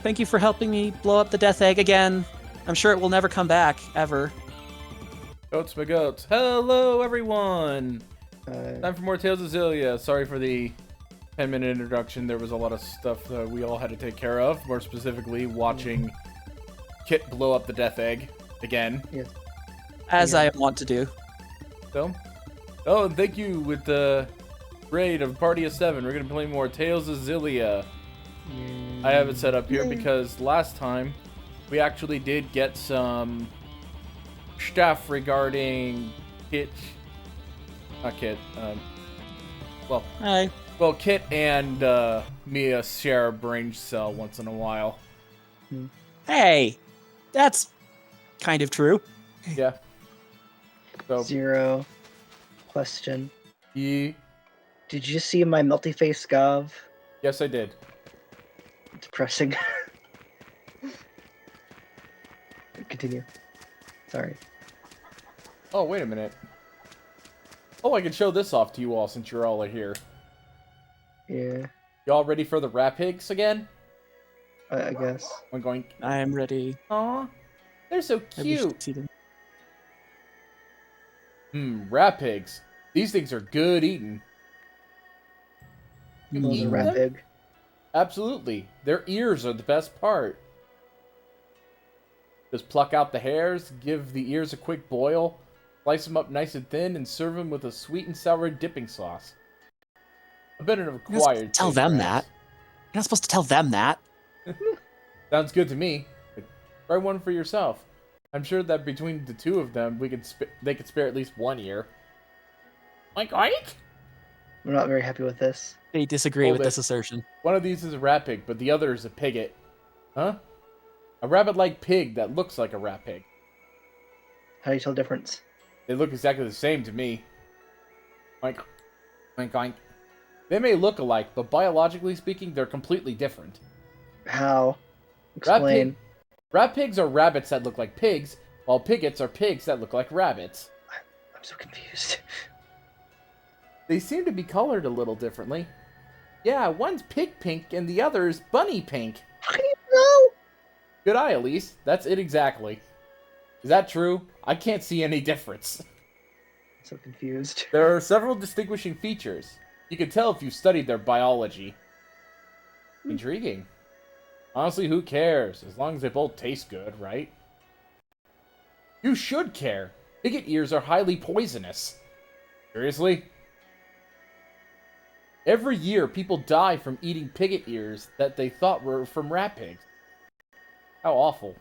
Thank you for helping me blow up the death egg again. I'm sure it will never come back, ever. Goats my goats. Hello, everyone! Time for more Tales of Xillia. Sorry for the 10-minute introduction. There was a lot of stuff that we all had to take care of. More specifically, watching Kit blow up the death egg again. Yes. As I want to do. So, oh, and thank you with the raid of Party of 7. We're going to play more Tales of Xillia. I have it set up here because last time we actually did get some stuff regarding Kit. Not Kit. Hi. Well, Kit and Mia share a brain cell once in a while. Hey, that's kind of true. Yeah. So, Zero. Question. yeah. Did you see my multi-face Gov? Yes, I did. Depressing. Continue. Sorry. Oh, wait a minute. Oh, I can show this off to you all since you're all here. Yeah, Y'all ready for the rat pigs again? I guess. I'm going. I'm ready. Aw, they're so I wish you cute. could see them. Rat pigs. These things are good eating. You Those eat are rat them? pig. Absolutely. Their ears are the best part. Just pluck out the hairs, give the ears a quick boil, slice them up nice and thin, and serve them with a sweet and sour dipping sauce. A bit of an You're not supposed to acquired tell taste, them perhaps. that. You're not supposed to tell them that. Sounds good to me. Try one for yourself. I'm sure that between the two of them, they could spare at least one ear. Oink oink! I'm not very happy with this. They disagree Hold with it. this assertion. One of these is a rat pig, but the other is a piglet. Huh? A rabbit-like pig that looks like a rat pig. How do you tell the difference? They look exactly the same to me. Oink. Oink oink. They may look alike, but biologically speaking, they're completely different. How? Explain. Rat pigs are rabbits that look like pigs, while piglets are pigs that look like rabbits. I'm so confused. They seem to be colored a little differently. Yeah, one's pig pink and the other is bunny pink. How do you know? Good eye, Elise. That's it exactly. Is that true? I can't see any difference. I'm so confused. There are several distinguishing features. You can tell if you studied their biology. Intriguing. Honestly, who cares? As long as they both taste good, right? You should care. Piglet ears are highly poisonous. Seriously? Every year, people die from eating piglet ears that they thought were from rat pigs. How awful.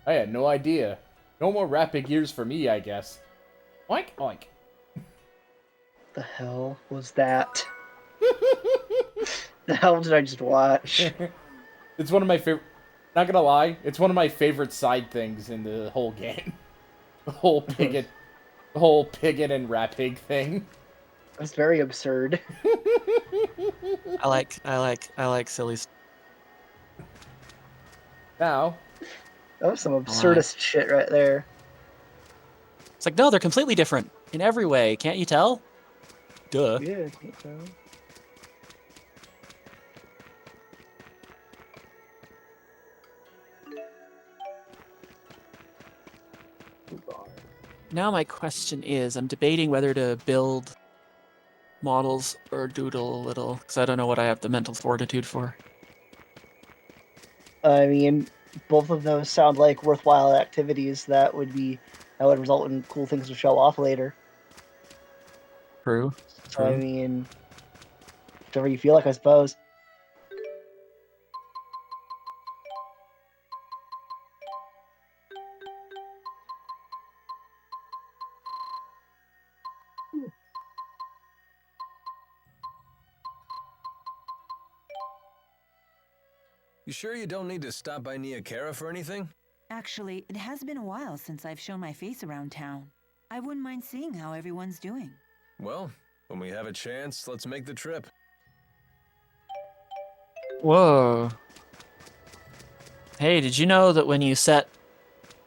I had no idea. No more rat pig ears for me, I guess. Oink, oink. The hell was that? The hell did I just watch? It's one of my favorite... Not gonna lie, it's one of my favorite side things in the whole game. The whole piglet and rat pig thing. That's very absurd. I like sillies. Now, That was some absurdist shit right there. It's like, no, they're completely different in every way. Can't you tell? Duh. Yeah, I think so. Now my question is, I'm debating whether to build models or doodle a little, because I don't know what I have the mental fortitude for. I mean, both of those sound like worthwhile activities that would result in cool things to show off later. True. So, I mean, whatever you feel like, I suppose. You sure you don't need to stop by Nia Kara for anything? Actually, it has been a while since I've shown my face around town. I wouldn't mind seeing how everyone's doing. Well, when we have a chance, let's make the trip. Whoa. Hey, did you know that when you set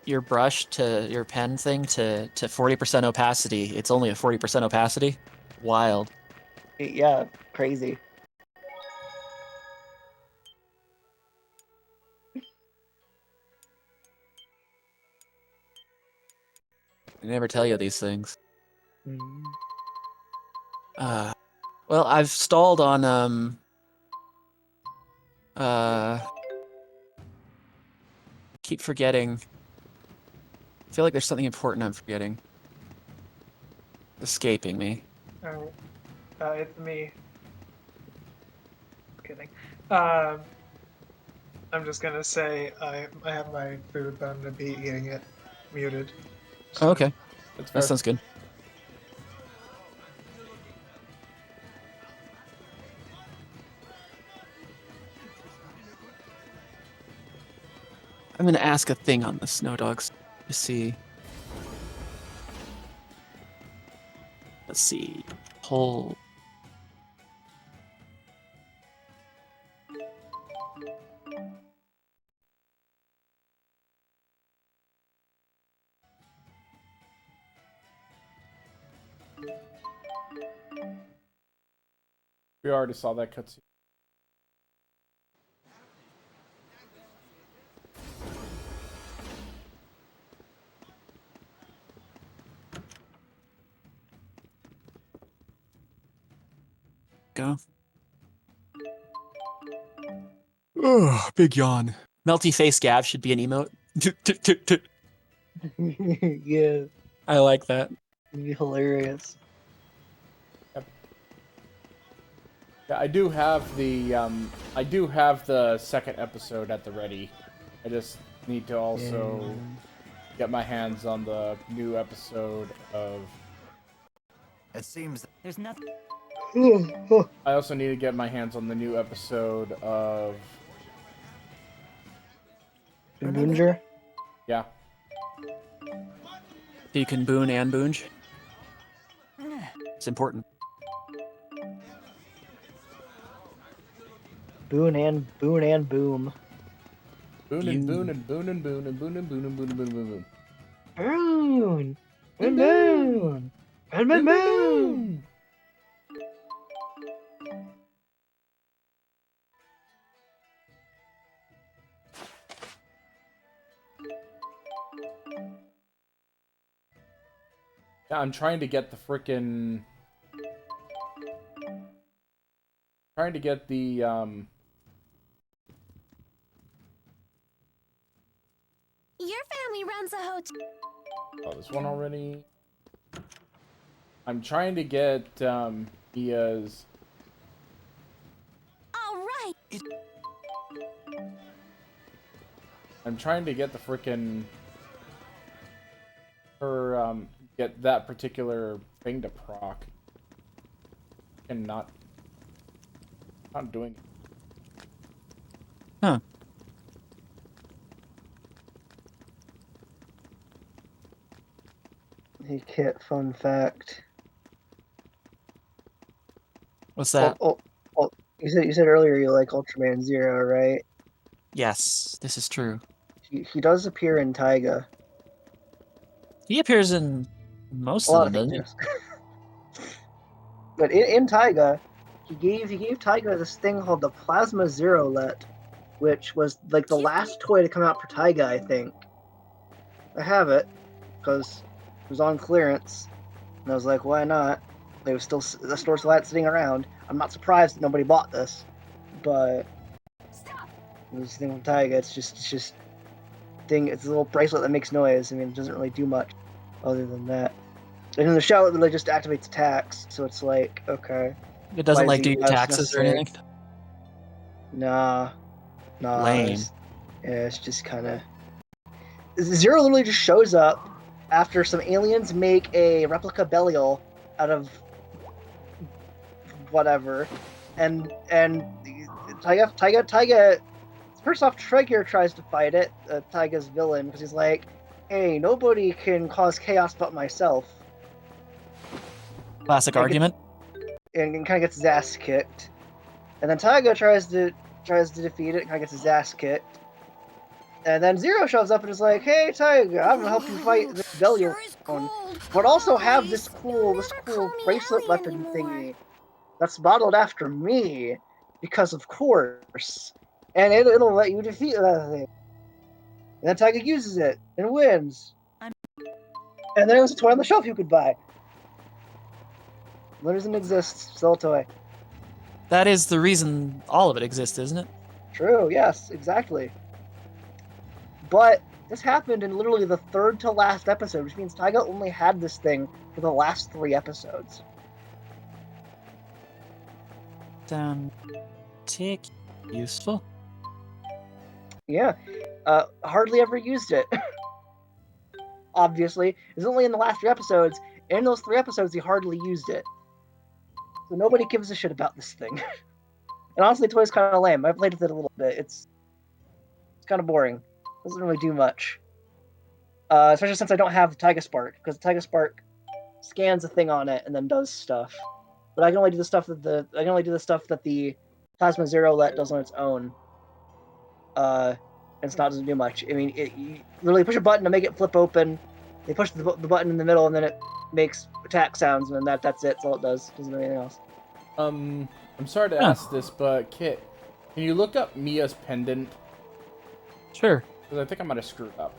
your brush to your pen thing to 40% opacity, it's only a 40% opacity? Wild. Yeah, crazy. I never tell you these things. Mm. Well, I've stalled on keep forgetting. I feel like there's something important I'm forgetting. Escaping me. Alright. It's me. Kidding. I'm just gonna say I have my food, but I'm gonna be eating it muted. Oh, okay. That's That fair. sounds good. I'm gonna ask a thing on the snow dogs to see. Let's see. Whole. We already saw that cutscene. Go. Ugh, big yawn. Melty face Gav should be an emote. Yeah, I like that. it'd be hilarious. Yeah, I do have the second episode at the ready. I just need to also get my hands on the new episode of. It seems There's nothing. I also need to get my hands on the new episode of. Boonger? Yeah. So you can boon and boonge. It's important. Boon and boom. Boon and You- boon and boon and boon and boon and boon and boon and boon and boon. Boon! Boon boon! Boon boon boon! Yeah, I'm trying to get the frickin'. Trying to get the Your family runs a hotel. Oh, this one already. I'm trying to get Mia's. All right. I'm trying to get the frickin' her get that particular thing to proc. And not doing it. Huh. Hey Kit, fun fact. What's that? You said earlier you like Ultraman Zero, right? Yes, this is true. He does appear in Taiga. He appears in most A lot of them, of doesn't he? things. But in Taiga, he gave Taiga this thing called the Plasma Zero Let, which was like the last toy to come out for Taiga, I think. I have it because it was on clearance, and I was like, why not? The store still had it sitting around. I'm not surprised that nobody bought this, but this thing with Taiga, it's just thing. It's a little bracelet that makes noise. I mean, it doesn't really do much other than that. And in the show, it really just activates attacks, so it's like, okay. It doesn't Why like is do he your less taxes or necessary? anything. Nah. Lame. It's just kind of. Zero literally just shows up after some aliens make a replica Belial out of whatever, and Taiga. First off, Tregear tries to fight it, Taiga's villain, because he's like, "Hey, nobody can cause chaos but myself." Classic argument. And kind of gets his ass kicked. And then Taiga tries to defeat it, kind of gets his ass kicked. And then Zero shows up and is like, "Hey Taiga, I'm gonna help you fight this Belial, but also have this cool bracelet weapon thingy that's modeled after me, because of course, and it'll let you defeat that thing." And then Taiga uses it and wins. And then it was a toy on the shelf you could buy. When doesn't exist, still a toy. That is the reason all of it exists, isn't it? True, yes, exactly. But this happened in literally the third to last episode, which means Taiga only had this thing for the last 3 episodes. Tick. Useful. Yeah. Hardly ever used it. Obviously. It was only in the last 3 episodes, and in those 3 episodes he hardly used it. So nobody gives a shit about this thing. And honestly, the toy's kind of lame. I played with it a little bit. It's kind of boring. Doesn't really do much. Especially since I don't have the Taiga Spark, because the Taiga Spark scans a thing on it and then does stuff. But I can only do the stuff that the Plasma Zero Let does on its own. And it's not doesn't do much. I mean, you literally push a button to make it flip open. They push the button in the middle, and then it makes attack sounds, and then that's it. That's all it does. Doesn't do anything else. I'm sorry to ask this, but Kit, can you look up Mia's pendant? Sure. Because I think I might have screwed up.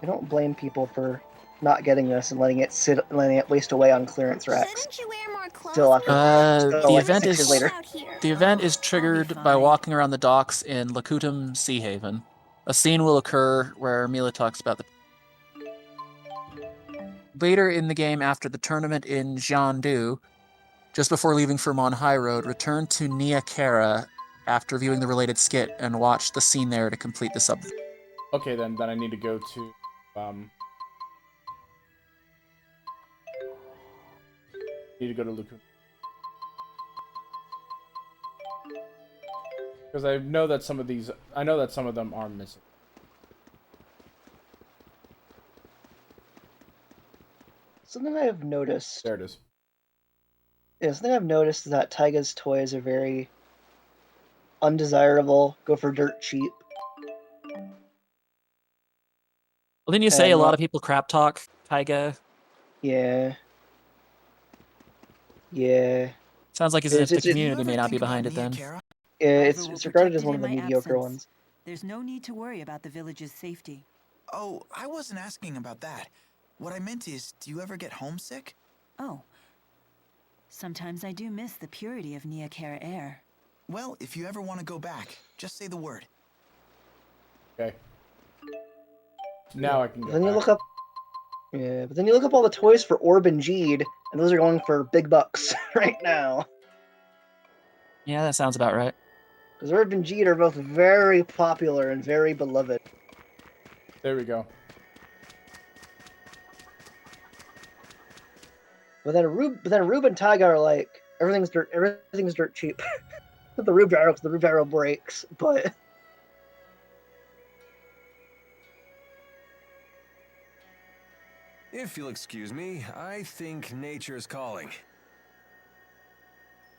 I don't blame people for not getting this and letting it waste away on clearance racks. Shouldn't you wear more clothes? Still after The like event 6 years is later. Out here. the event is triggered by fine. walking around the docks in Lakutum Sea Haven. A scene will occur where Mila talks about the. Later in the game, after the tournament in Jiandu, just before leaving for Mon High Road, return to Nia Kara after viewing the related skit and watch the scene there to complete the sub. Okay, then I need to go to Lukun. Because I know that some of them are missing. Something I've noticed. There it is. Yeah, something I've noticed is that Taiga's toys are very undesirable, go for dirt cheap. Well, didn't you say And, a lot of people crap talk Taiga? Yeah. Yeah. Sounds like as It's- if the it's- community may not be behind it then. It's regarded as protected one of in the my mediocre absence. ones. There's no need to worry about the village's safety. Oh, I wasn't asking about that. What I meant is, do you ever get homesick? Oh. Sometimes I do miss the purity of Nia Kara air. Well, if you ever want to go back, just say the word. Okay. Now I can But go then you back. look up. Yeah, but then you look up all the toys for Orb and Jeed, and those are going for big bucks right now. Yeah, that sounds about right. Because Orb and Jeed are both very popular and very beloved. There we go. But then Rube and Taiga are like everything's dirt cheap. the Rube Gyro breaks, but If you'll excuse me, I think nature's calling.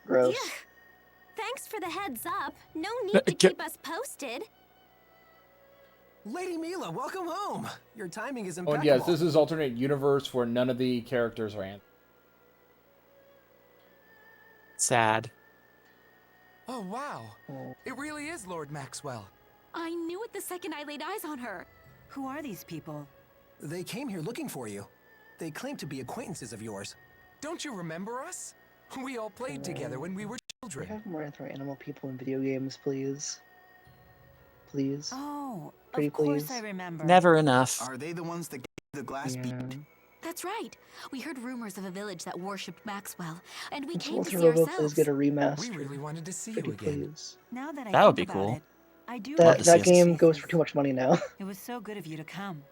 gross. Yeah. Thanks for the heads up. No need to Ca- keep us posted. Lady Mila, welcome home. Your timing is Oh, impeccable. and yes, this is alternate universe where none of the characters are answered. Sad. Oh, wow. Oh. It really is Lord Maxwell. I knew it the second I laid eyes on her. Who are these people? They came here looking for you. They claim to be acquaintances of yours. Don't you remember us? We all played together when we were Can we children. have more anthro-animal people in video games, please? Please? Oh, Pretty of course please. I remember. Never enough. Are they the ones that gave the glass Yeah. bead? That's right. We heard rumors of a village that worshipped Maxwell, and we Can came to see Robo please ourselves. get a remaster? We really wanted to see you Pretty again. please. Now that I That would think be about cool. it, I do Love like to That see us. game goes for too much money now. It was so good of you to come.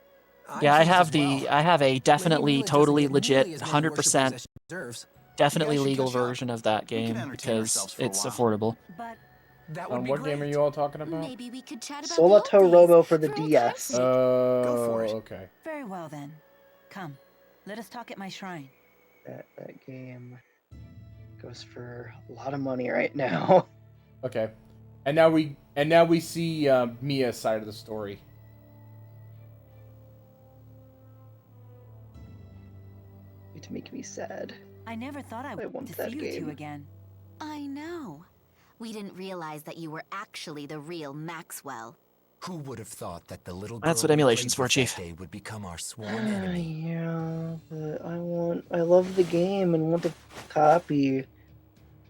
Yeah, I pleased have as the well. I have a Lady definitely, Mila doesn't totally get legit, nearly as many 100% worshippers as she deserves. definitely You guys should legal catch up. version of that We can game entertain because ourselves for a it's while. affordable. But That would be What great. game are you all talking about? Maybe we could chat about Solato the old days, Robo for the old time's DS. sake. Oh, for it. okay. very well then. Come, let us talk at my shrine. That game goes for a lot of money right now. Okay. And now we see Mia's side of the story. To make me sad. I never thought I I would want to that see you game. two again. I know. We didn't realize that you were actually the real Maxwell. Who would have thought that the little That's girl what we emulation's played for, with Chief. that day would become our sworn enemy? Yeah, but I love the game and want the copy.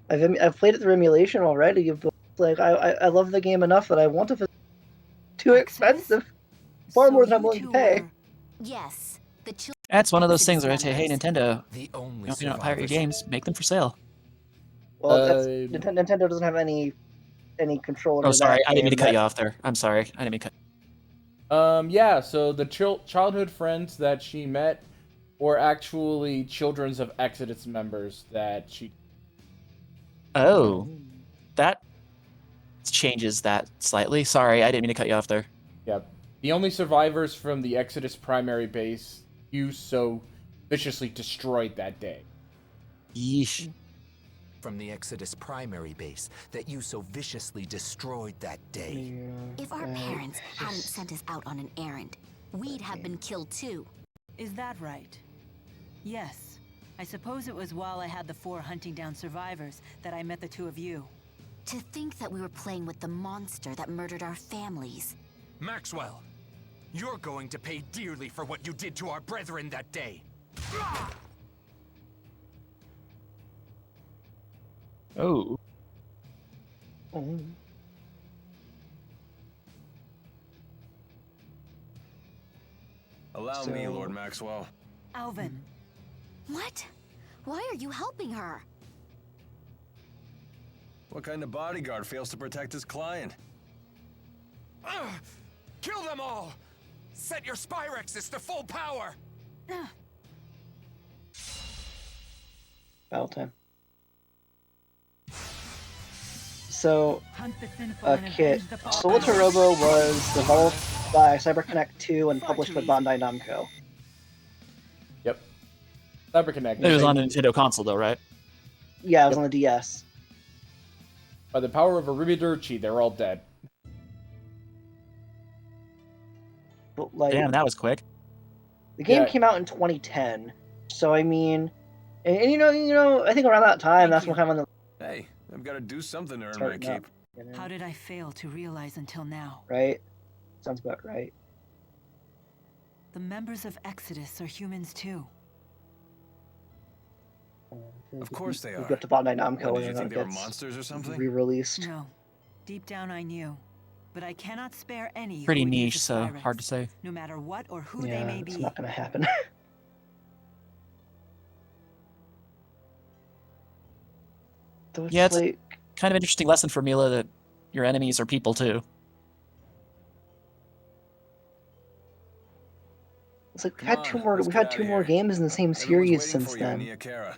I've played it through emulation already, but like I love the game enough that I want it. Too Exodus? expensive. Far So more than I'm you willing to two pay. were- Yes, the children. That's one of those Exodus things where I say, hey, members. Nintendo, The only you don't pirate your survivors. games, make them for sale. Well, that's Uh, Nintendo doesn't have any control over Oh, sorry, that I didn't mean to game. cut you off there. I'm sorry, I didn't mean to cut. Yeah, so the childhood friends that she met were actually children's of Exodus members that she... Oh, that changes that slightly. Sorry, I didn't mean to cut you off there. Yeah. The only survivors from the Exodus primary base you so viciously destroyed that day. Yeesh. From the Exodus primary base that you so viciously destroyed that day. If our parents hadn't sent us out on an errand, we'd have been killed too. Is that right? Yes. I suppose it was while I had the 4 hunting down survivors that I met the two of you. To think that we were playing with the monster that murdered our families. Maxwell, you're going to pay dearly for what you did to our brethren that day. Oh. Allow me, Lord Maxwell. Alvin. What? Why are you helping her? What kind of bodyguard fails to protect his client? Kill them all! Set your Spyrexes to full power! Battle time. So, Hunt the sinful and Kit. avenge the Soul to Robo was developed by CyberConnect 2 and published by Bandai Namco. Yep. CyberConnect. It was on a Nintendo console, though, right? Yeah, it was on the DS. By the power of Arrivederci, they're all dead. But, like, Damn, that was quick. the game Yeah. came out in 2010, so I mean, and you know, I think around that time, that's when kind of when Hey, I've got to do something to earn my Starting up. keep. How did I fail to realize until now? right? Sounds about right. The members of Exodus are humans too. Of course they We are. got to Bandai Namco What, when did you it think they were gets monsters or something? re-released. No. Deep down I knew. But I cannot spare any Pretty who would use niche, the so Spyrex, hard to say. no matter what or who Yeah, they may it's be. not gonna happen. Though Yeah, it's a like, kind of interesting lesson for Mila that your enemies are people, too. it's like we've Come had two on, more. let's We've get had outta two more here. games in the same Everyone's series waiting since for you in then. Niakara.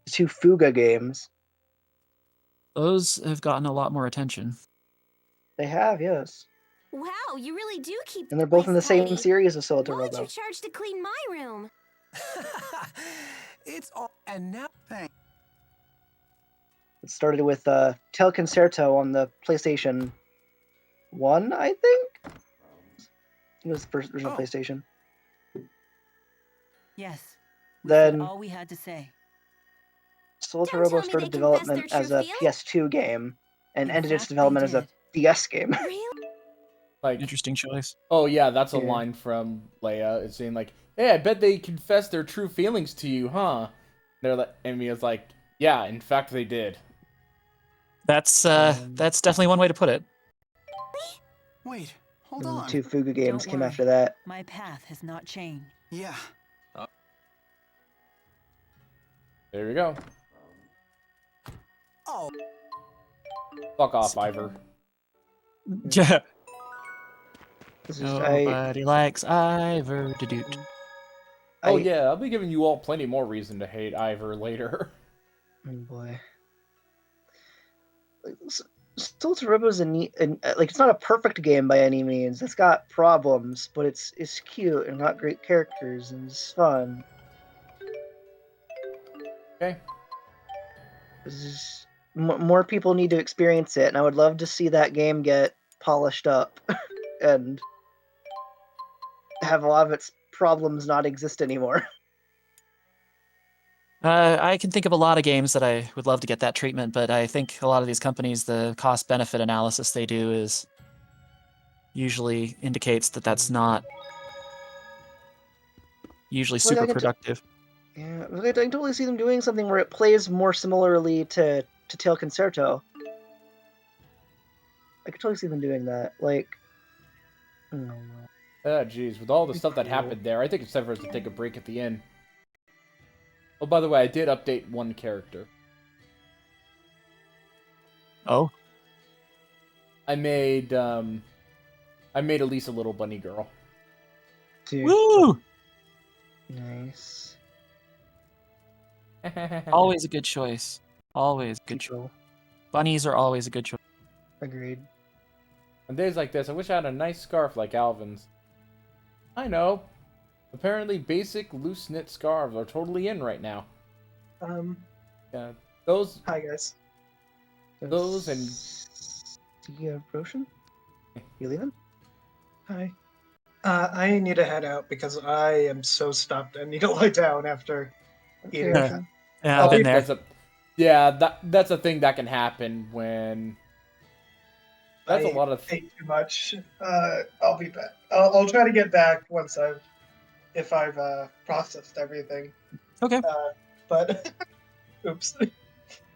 2 Fuga games. Those have gotten a lot more attention. They have, yes, Wow, you really do keep and they're both in the place same tidy. series as Soul to Why would you Robo. charge to clean my room? It's all. And now, thanks. It started with Tel Concerto on the PlayStation 1, I think. It was the first version of Oh. PlayStation. Yes. We Then said all we had to say. Soul to Don't Robo tell me started they confessed development their as true a feelings? PS2 game and In ended its fact, they development as a did. DS game. Really? Like, Interesting choice. oh yeah, that's a Yeah. line from Leia. It's saying like, "Hey, I bet they confessed their true feelings to you, huh?" They're like, and Mia's like, "Yeah, in fact, they did." That's definitely one way to put it. Wait, hold And on. 2 Fuga games Don't came worry. after that. My path has not changed. Yeah. There we go. Oh, Fuck off, Ivor. Yeah. This is, I, Nobody likes Ivor to doot. Oh I- yeah, I'll be giving you all plenty more reason to hate Ivor later. oh boy. Soul to Robo is a neat, and like it's not a perfect game by any means. It's got problems, but it's cute and got great characters and it's fun. Okay. More people need to experience it, and I would love to see that game get polished up and have a lot of its problems not exist anymore. I can think of a lot of games that I would love to get that treatment, but I think a lot of these companies, the cost-benefit analysis they do is usually indicates that that's not usually Like, super productive. Yeah, I can totally see them doing something where it plays more similarly to Tail Concerto. I could totally see them doing that. Like, oh, Jeez, with all the stuff that happened there, I think it's time for us to take a break at the end. Oh, by the way, I did update one character. Oh? I made Elise a little bunny girl. dude. Woo! Nice. Always a good choice. Always a good choice. Bunnies are always a good choice. Agreed. On days like this, I wish I had a nice scarf like Alvin's. I know. Apparently, basic loose-knit scarves are totally in right now. Yeah, those. Hi guys. Those and. Roshan? You leaving? Hi. I need to head out because I am so stuffed. I need to lie down after eating. Okay. Yeah, I've been there. That's a thing that can happen when. That's a lot of. Ate too much. I'll be back. I'll try to get back once if I've processed everything. Okay. But oops.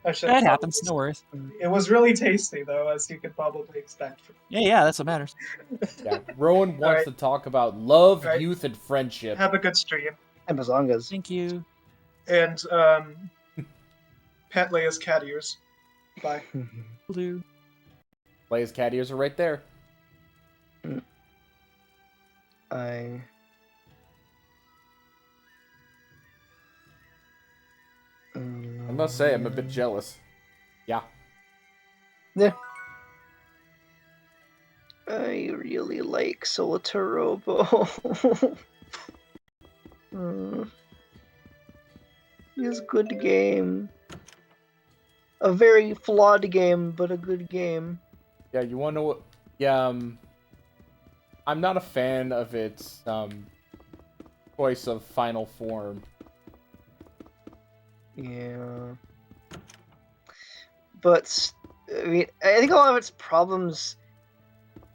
That happens. No worries. It was really tasty, though, as you could probably expect. Yeah, that's what matters. Yeah, Rowan wants to talk about love, youth, and friendship. Have a good stream. And bazongas. Thank you. And pet Leia's cat ears. Bye. Blue. Leia's cat ears are right there. I must say, I'm a bit jealous. Yeah. Yeah. I really like Solitarobo. It's a good game. A very flawed game, but a good game. Yeah, you wanna know what? Yeah, I'm not a fan of its choice of final form. Yeah. But I mean, I think a lot of its problems.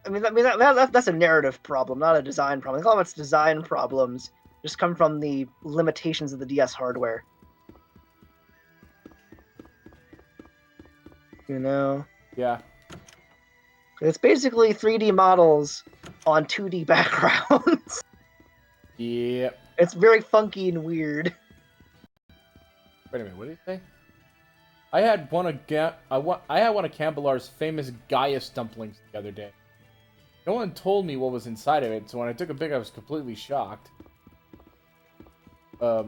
That's a narrative problem, not a design problem. I think a lot of its design problems just come from the limitations of the DS hardware. You know? Yeah. It's basically 3D models on 2D backgrounds. Yep. It's very funky and weird. Wait a minute, what did he say? I had one of Cambelar's famous Gaius dumplings the other day. No one told me what was inside of it, so when I took a big, I was completely shocked. Huh.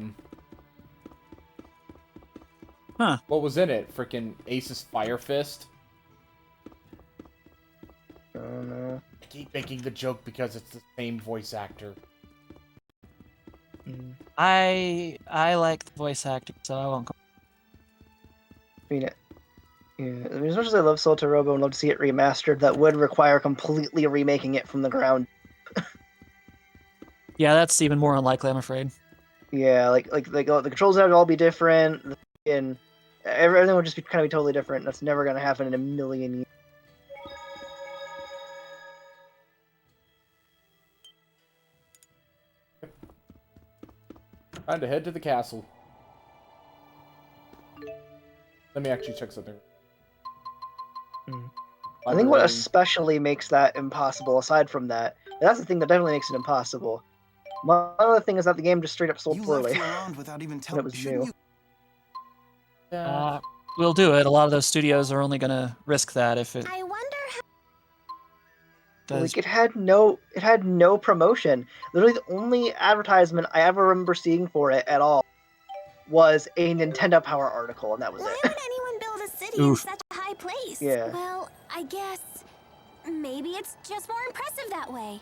What was in it? Freaking Ace's Fire Fist? I don't know. I keep making the joke because it's the same voice actor. I like the voice acting, so I won't. As much as I love Solitarobo and love to see it remastered, that would require completely remaking it from the ground. Yeah, that's even more unlikely, I'm afraid. Yeah, like the controls would all be different, and everything would just be totally different. That's never gonna happen in a million years. Time to head to the castle. Let me actually check something. I think what especially makes that impossible, aside from that, and that's the thing that definitely makes it impossible. One other thing is that the game just straight up sold poorly. Without even when it was new. We'll do it. A lot of those studios are only going to risk that if it. I wonder how. Does. Like it had no promotion. Literally, the only advertisement I ever remember seeing for it at all was a Nintendo Power article, and that was Why it. would anyone build a city in such a high place? Yeah. Well, I guess maybe it's just more impressive that way.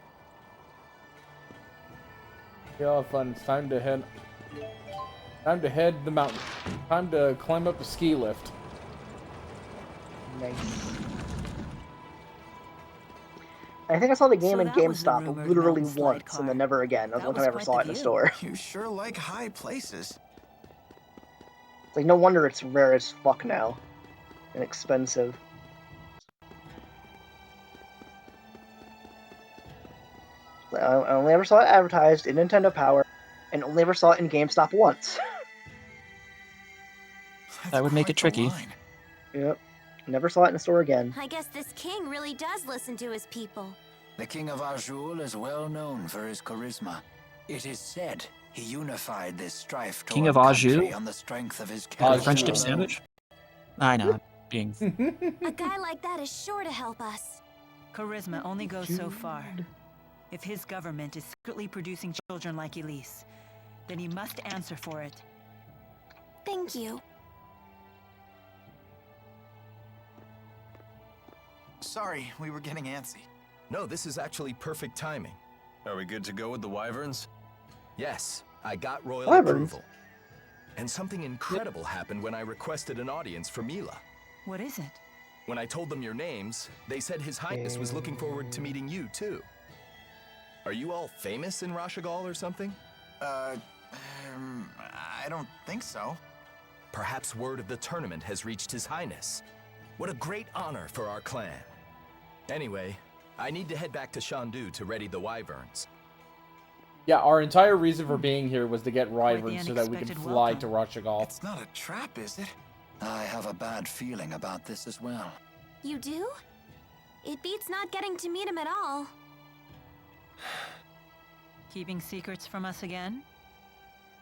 Yeah, fun. It's time to head. Time to head the mountain. Time to climb up a ski lift. Nice. I think I saw the game in GameStop literally once, and then never again. That was the one time I ever saw it in a store. You sure like high places. It's like, no wonder it's rare as fuck now. And expensive. I only ever saw it advertised in Nintendo Power, and only ever saw it in GameStop once. That would make it tricky. Yep. Never saw it in a store again. I guess this king really does listen to his people. The King of Azul is well known for his charisma. It is said he unified this strife King of torn Azul? country on the strength of his The character French dip alone. sandwich? I know. Being A guy like that is sure to help us. Charisma only goes so far. If his government is secretly producing children like Elise, then he must answer for it. Thank you. Sorry, we were getting antsy. No, this is actually perfect timing. Are we good to go with the wyverns? Yes, I got royal Wyverns? approval. And something incredible happened when I requested an audience for Mila. What is it? When I told them your names, they said His Highness was looking forward to meeting you too. Are you all famous in Rashagal or something? I don't think so. Perhaps word of the tournament has reached His Highness. What a great honor for our clan. Anyway, I need to head back to Shandu to ready the wyverns. Yeah, our entire reason for being here was to get wyverns so that we could unexpected fly to welcome. Rashagal. It's not a trap, is it? I have a bad feeling about this as well. You do? It beats not getting to meet him at all. Keeping secrets from us again?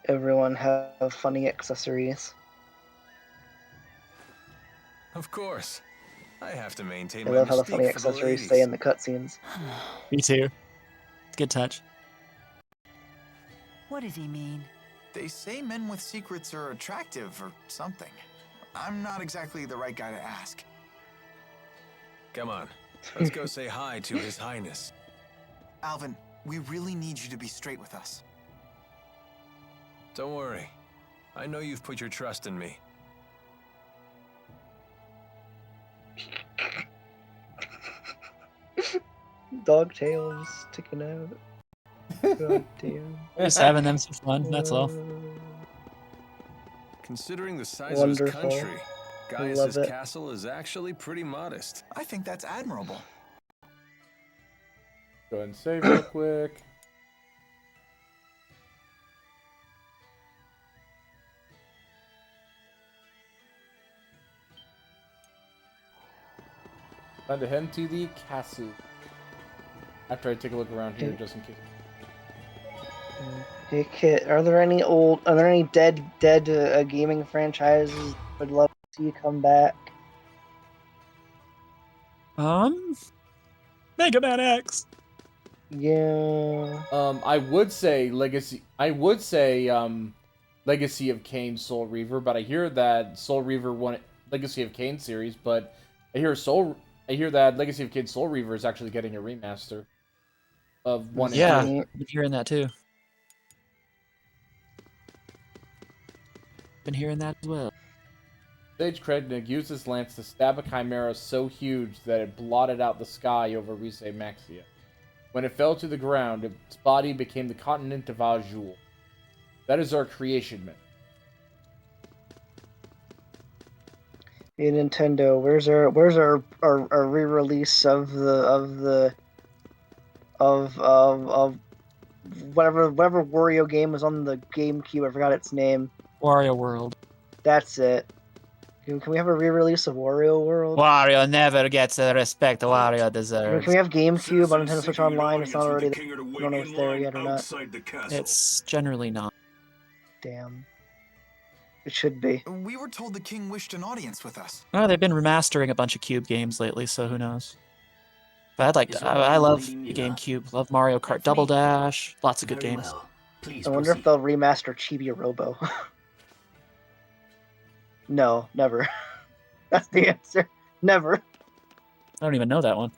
Everyone have funny accessories. Of course. I have to maintain I my love how the mystique funny for the accessories stay ladies. in the cutscenes. me too. Good touch. What does he mean? They say men with secrets are attractive or something. I'm not exactly the right guy to ask. Come on, let's go say hi to His Highness. Alvin, we really need you to be straight with us. Don't worry. I know you've put your trust in me. Dog tails sticking out. God damn. Just having them some fun, that's all. Considering the size Wonderful. of his country, Love Gaius' it. castle is actually pretty modest. I think that's admirable. Go ahead and save real quick. Time to head to the castle. After I take a look around here, just in case. Hey Kit, are there any dead gaming franchises would love to see you come back? Mega Man X. Yeah. I would say Legacy. Legacy of Kain Soul Reaver, but I hear that Soul Reaver won Legacy of Kain series, but I hear that Legacy of Kain Soul Reaver is actually getting a remaster of 1 Yeah, and 2. I've been hearing that too. Been hearing that as well. Sage Krennic used his lance to stab a chimera so huge that it blotted out the sky over Rise Maxia. When it fell to the ground, its body became the continent of Azul. That is our creation myth. Hey Nintendo, where's our re-release of whatever Wario game was on the GameCube? I forgot its name. Wario World. That's it. Can we have a re-release of Wario World? Wario never gets the respect Wario I mean, deserves. can we have GameCube on Nintendo Switch Online? It's not already there. I don't know if it's there yet or not. It's generally not. Damn. It should be. We were told the king wished an audience with us. Oh, they've been remastering a bunch of Cube games lately, so who knows? But I'd like to. I love the GameCube. Love Mario Kart Double Dash. Lots of good games. I wonder if they'll remaster Chibi Robo. No, never. That's the answer. Never. I don't even know that one.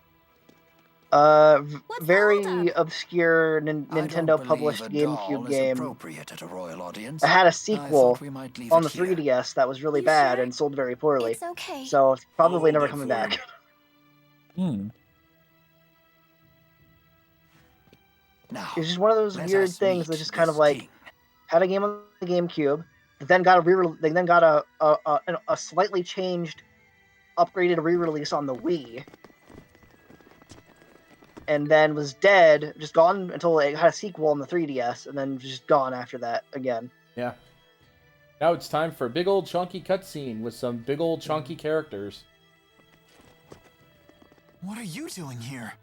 Very obscure Nintendo published GameCube game. Appropriate at a royal audience. It had a I sequel thought we might leave on it the here. 3DS that was really You bad sure? and sold very poorly. It's okay. So it's probably I'll never hold it coming for back. Hmm. Now, It's just one of those let weird us things meet that just kind of this like king. had a game on the GameCube, then got a slightly changed, upgraded re-release on the Wii, and then was dead, just gone until it had a sequel on the 3DS, and then just gone after that again. Yeah. Now it's time for a big old chunky cutscene with some big old chunky characters. What are you doing here?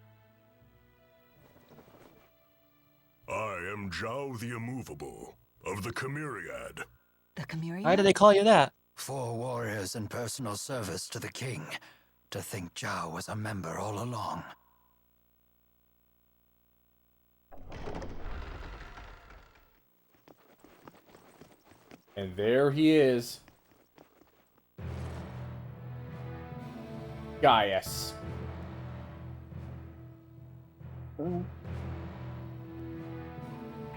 I am Zhao the Immovable, of the Chimeriad. The Chimeriad? Why do they call you that? 4 warriors in personal service to the king. To think Zhao was a member all along. And there he is. Gaius.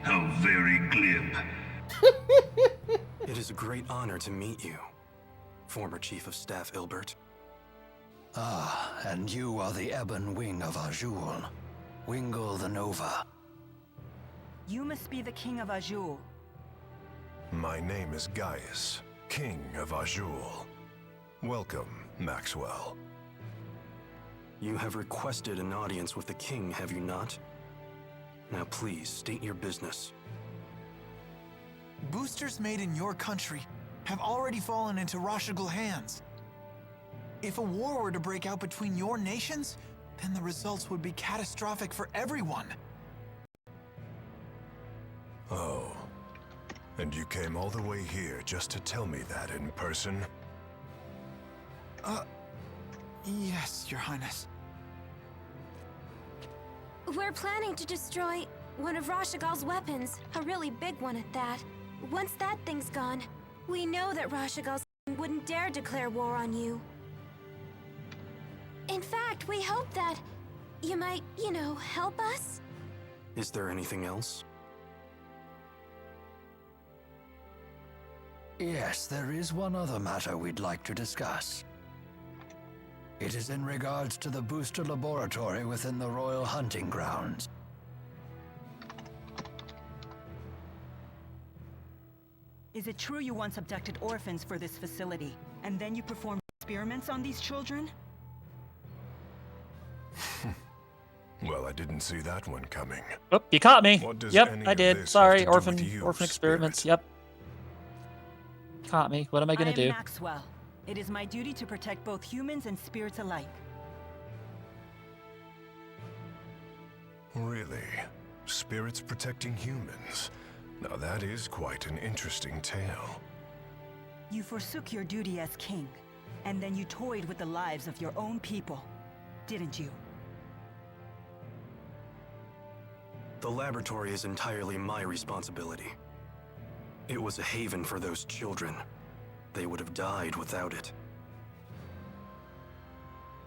How very glib. It is a great honor to meet you, former Chief of Staff Ilbert. Ah, and you are the Ebon Wing of Azul. Wingle the Nova. You must be the King of Azul. My name is Gaius, King of Azul. Welcome, Maxwell. You have requested an audience with the king, have you not? Now please, state your business. Boosters made in your country have already fallen into Rashagal hands. If a war were to break out between your nations, then the results would be catastrophic for everyone. Oh. And you came all the way here just to tell me that in person? Yes, Your Highness. We're planning to destroy one of Rashagal's weapons, a really big one at that. Once that thing's gone, we know that Rashagal wouldn't dare declare war on you. In fact, we hope that you might, help us? Is there anything else? Yes, there is one other matter we'd like to discuss. It is in regards to the booster laboratory within the Royal Hunting Grounds. Is it true you once abducted orphans for this facility, and then you performed experiments on these children? Well, I didn't see that one coming. Oh, you caught me. What does Yep, any I of did. this Sorry, have to do orphan with you, experiments. Spirit? Yep. Caught me. What am I gonna do? Maxwell. It is my duty to protect both humans and spirits alike. Really? Spirits protecting humans? Now that is quite an interesting tale. You forsook your duty as king, and then you toyed with the lives of your own people, didn't you? The laboratory is entirely my responsibility. It was a haven for those children. They would have died without it.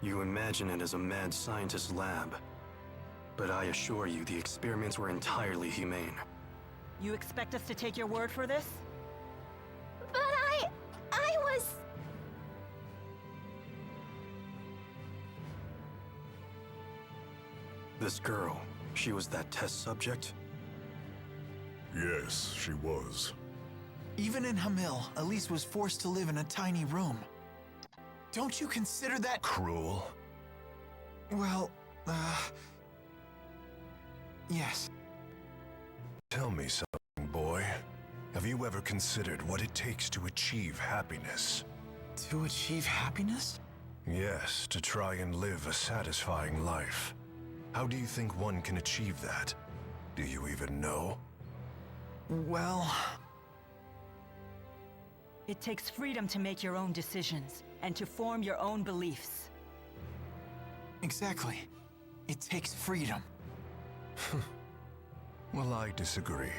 You imagine it as a mad scientist's lab, but I assure you the experiments were entirely humane. You expect us to take your word for this? But I was... This girl, she was that test subject? Yes, she was. Even in Hamil, Elise was forced to live in a tiny room. Don't you consider that cruel? Well, yes. Tell me something, boy. Have you ever considered what it takes to achieve happiness? To achieve happiness? Yes, to try and live a satisfying life. How do you think one can achieve that? Do you even know? Well... It takes freedom to make your own decisions, and to form your own beliefs. Exactly. It takes freedom. Well, I disagree.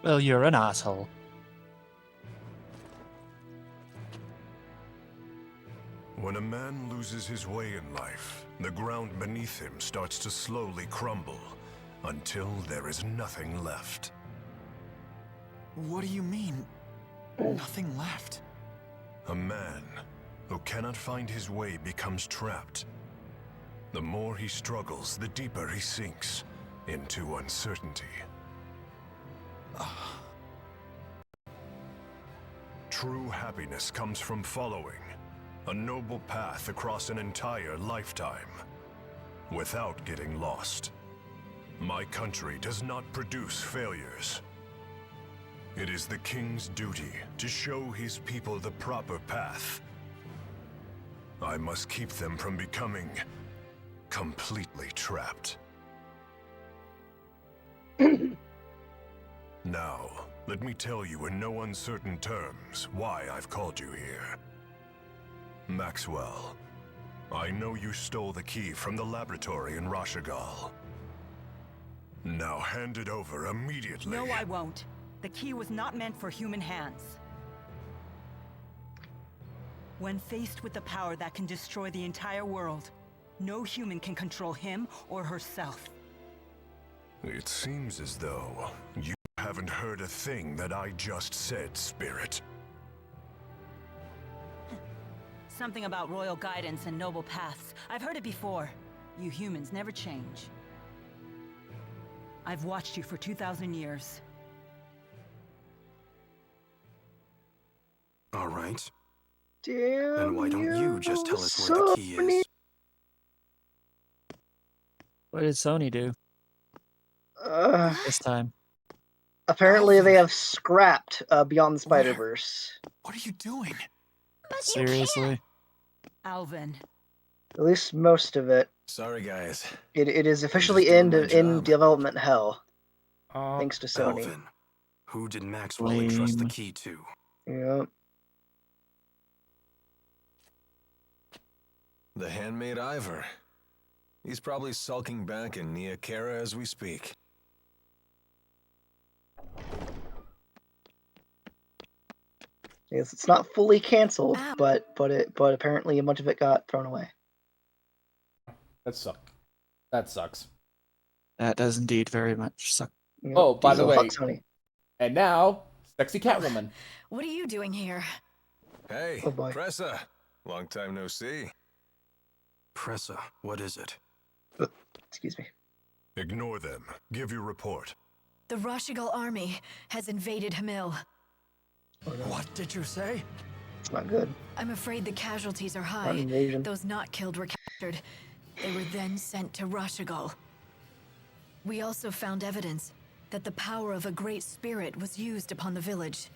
Well, you're an asshole. When a man loses his way in life, the ground beneath him starts to slowly crumble, until there is nothing left. What do you mean, nothing left? A man who cannot find his way becomes trapped. The more he struggles, the deeper he sinks into uncertainty. true happiness comes from following a noble path across an entire lifetime, without getting lost. My country does not produce failures. It is the king's duty to show his people the proper path. I must keep them from becoming completely trapped. Now, let me tell you in no uncertain terms why I've called you here. Maxwell, I know you stole the key from the laboratory in Rashagal. Now hand it over immediately. No, I won't. The key was not meant for human hands. When faced with the power that can destroy the entire world, no human can control him or herself. It seems as though you haven't heard a thing that I just said, Spirit. Something about royal guidance and noble paths. I've heard it before. You humans never change. I've watched you for 2,000 years. All right. Damn. Then why don't you just tell us where the key is? What did Sony do this time? Apparently, they have scrapped Beyond the Spider-Verse. What are you doing? Seriously? Alvin. At least most of it. Sorry, guys. It is officially in development hell. Thanks to Sony. Alvin, who did Maxwell entrust the key to? Yep. The handmaid Ivor. He's probably sulking back in Nia Kara as we speak. Yes, it's not fully canceled, but apparently a bunch of it got thrown away. That sucks. That sucks. That does indeed very much suck. Yep. Oh, by the So way, fuck Sony. and now, sexy Catwoman. What are you doing here? Hey, Oh boy. Pressa. Long time no see. Pressa, what is it? Excuse me. Ignore them. Give your report. The Rashigal army has invaded Hamil. What did you say? It's not good. I'm afraid the casualties are Not high. invasion. Those not killed were captured. They were then sent to Rashigal. We also found evidence that the power of a great spirit was used upon the village.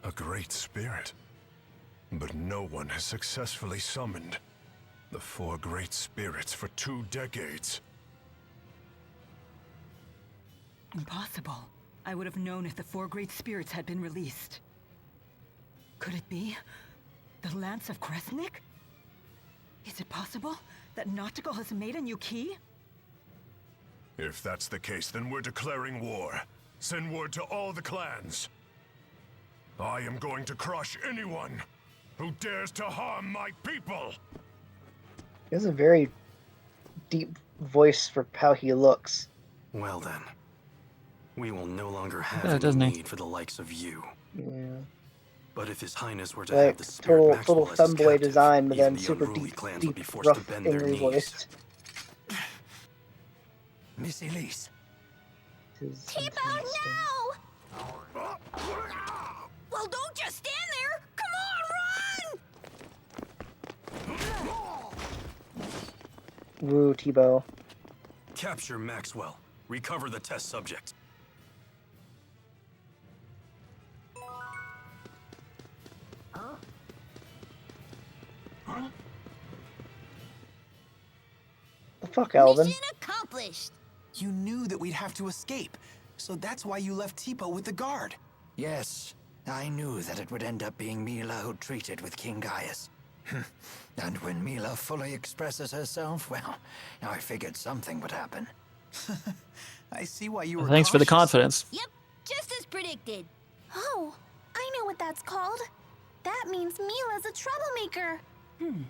A great spirit. But no one has successfully summoned the 4 great spirits for 2 decades. Impossible. I would have known if the 4 great spirits had been released. Could it be the Lance of Kresnik? Is it possible that Nautical has made a new key? If that's the case, then we're declaring war. Send word to all the clans. I am going to crush anyone who dares to harm my people. He has a very deep voice for how he looks. Well then, we will no longer have Yeah, any doesn't he? need for the likes of you. Yeah. But if His Highness were to have Like the spirit total Maxwell as his femboy captive, design, but even then the super unruly deep, clans would be deep, forced to rough, bend their angry knees. voice. Miss Elise. Tipo, no! Well, don't just stand there! Come on, run! Woo, Tebow. Capture Maxwell. Recover the test subject. The fuck, Alvin? Mission accomplished! You knew that we'd have to escape, so that's why you left Tipo with the guard. Yes, I knew that it would end up being Mila who treated with King Gaius. And when Mila fully expresses herself, well, I figured something would happen. I see why you were Thanks for the cautious. confidence. Yep, just as predicted. Oh, I know what that's called. That means Mila's a troublemaker. Yo, Mila!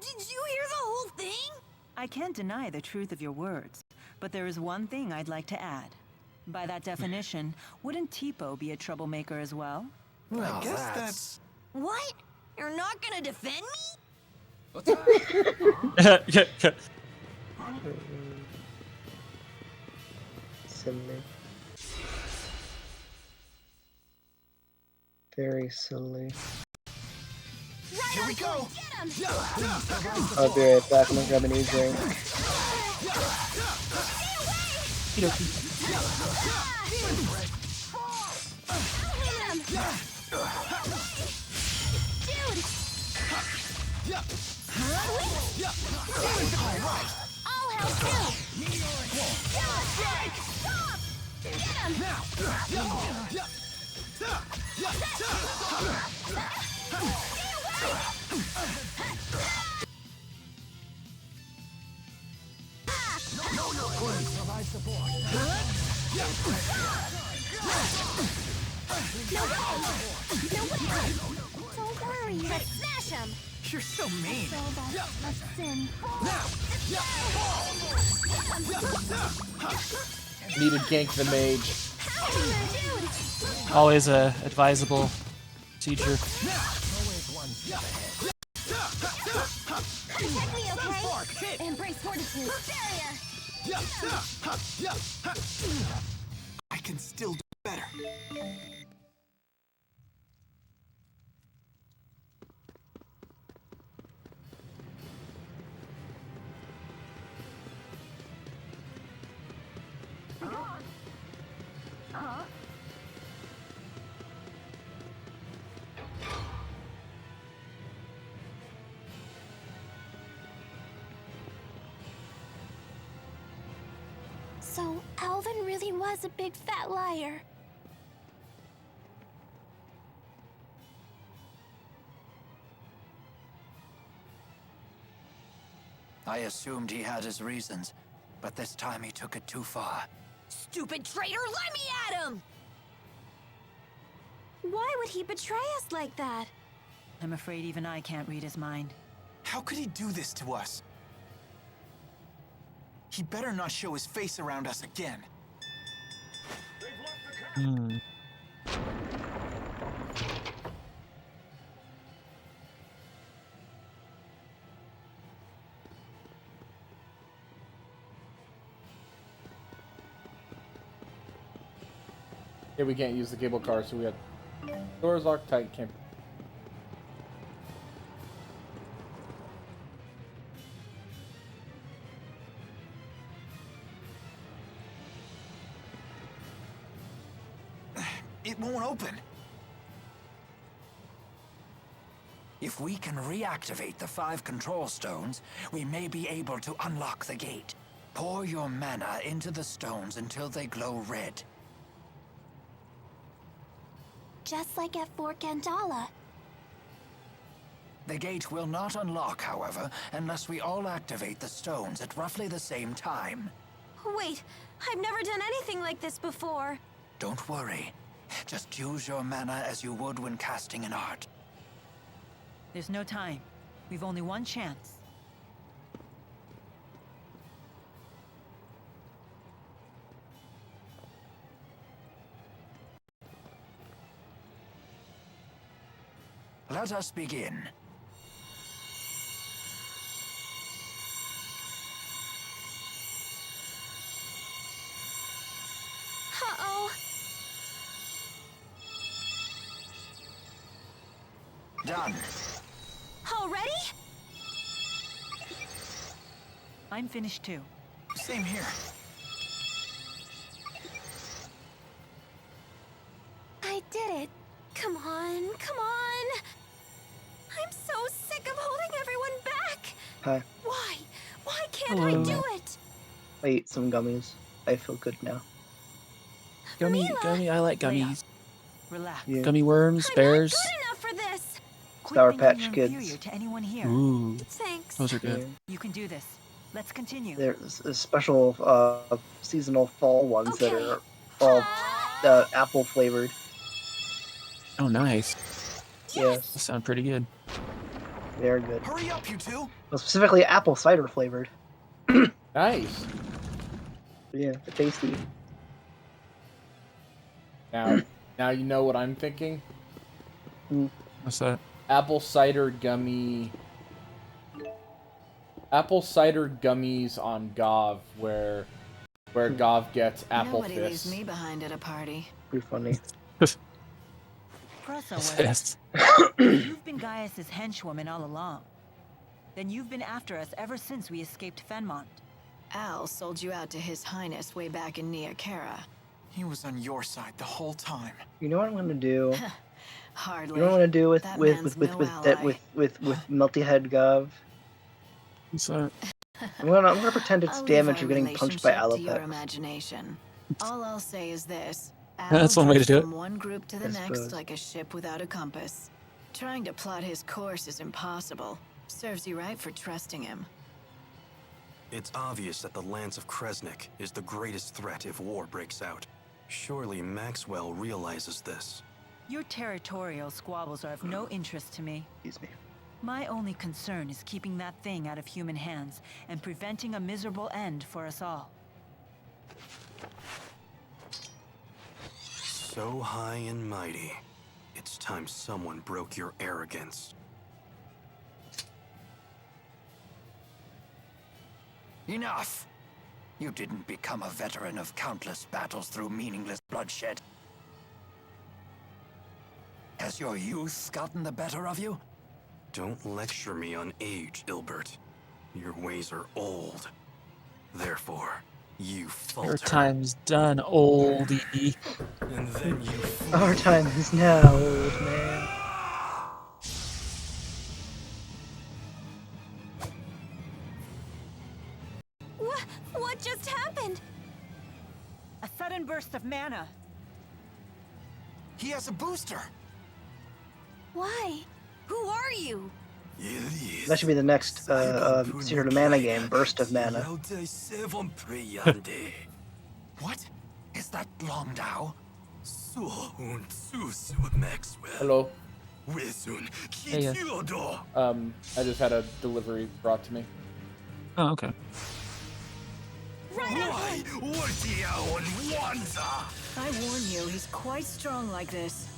Did you hear the whole thing? I can't deny the truth of your words, but there is one thing I'd like to add. By that definition, wouldn't Tipo be a troublemaker as well? I guess that's... What? You're not gonna defend me? Very silly. Here we go! I'll be right back. I'm gonna grab an E drink. Don't worry, let's smash him. You're so mean. So that's a sin. Need to gank the mage. Always a advisable procedure. Protect me, okay? Embrace fortitude. Barrier. I can still do better. So, Alvin really was a big fat liar. I assumed he had his reasons, but this time he took it too far. Stupid traitor, let me at him! Why would he betray us like that? I'm afraid even I can't read his mind. How could he do this to us? He better not show his face around us again. Hmm. Yeah, we can't use the cable car, so we had doors locked tight. Can't. It won't open. If we can reactivate the 5 control stones, we may be able to unlock the gate. Pour your mana into the stones until they glow red. Just like at Fort Gandala. The gate will not unlock, however, unless we all activate the stones at roughly the same time. Wait, I've never done anything like this before. Don't worry. Just use your mana as you would when casting an art. There's no time. We've only one chance. Let us begin. Uh-oh. Done. Already? I'm finished too. Same here. I did it. Come on, come on. I'm so sick of holding everyone back. Hi. Why? Why can't I do it? I ate some gummies. I feel good now. Gummy, I like gummies. Relax. Yeah. Gummy worms, bears. Good enough for this. Sour Quit thinking Patch you're Kids. inferior to anyone here. Ooh, Thanks. those are good. Yeah. You can do this. Let's continue. There's a special seasonal fall ones that Okay. are all apple flavored. Oh, nice. Yes, Those sound pretty good. they're good. Hurry up, you two! Well, specifically apple cider flavored. Nice. Yeah, they're tasty. Now you know what I'm thinking. What's that? Apple cider gummies on Gov, where Gov gets apple Nobody leaves fists. me behind at a party. Pretty funny. espresso It's way. fast. You've been Gaius's henchwoman all along. Then you've been after us ever since we escaped Fenmont. Al sold you out to His Highness way back in Nia Khera. He was on your side the whole time. You know what I'm gonna do? Hardly. You know what I'm gonna do with That with man's with no with ally. that with multi-head Gov? So, I'm gonna pretend it's I'll leave damage our you're getting punched by relationship to your Alopex. imagination. All I'll say is this. That's Al one way to drifts do it. from one group to the I next suppose. like a ship without a compass. Trying to plot his course is impossible. Serves you right for trusting him. It's obvious that the Lance of Kresnik is the greatest threat if war breaks out. Surely Maxwell realizes this. Your territorial squabbles are of no interest to me. Excuse me. My only concern is keeping that thing out of human hands and preventing a miserable end for us all. So high and mighty. It's time someone broke your arrogance. Enough! You didn't become a veteran of countless battles through meaningless bloodshed. Has your youth gotten the better of you? Don't lecture me on age, Ilbert. Your ways are old. Therefore, you falter. your time's done, oldie. And then you Our time is now, old man. What just happened? A sudden burst of mana. He has a booster. Why? Who are you? That should be the next Secret of Mana game, Burst of Mana. What? Is that Longdao? Hello. Hey, yeah. I just had a delivery brought to me. Oh, okay. I warn you, he's quite strong like this.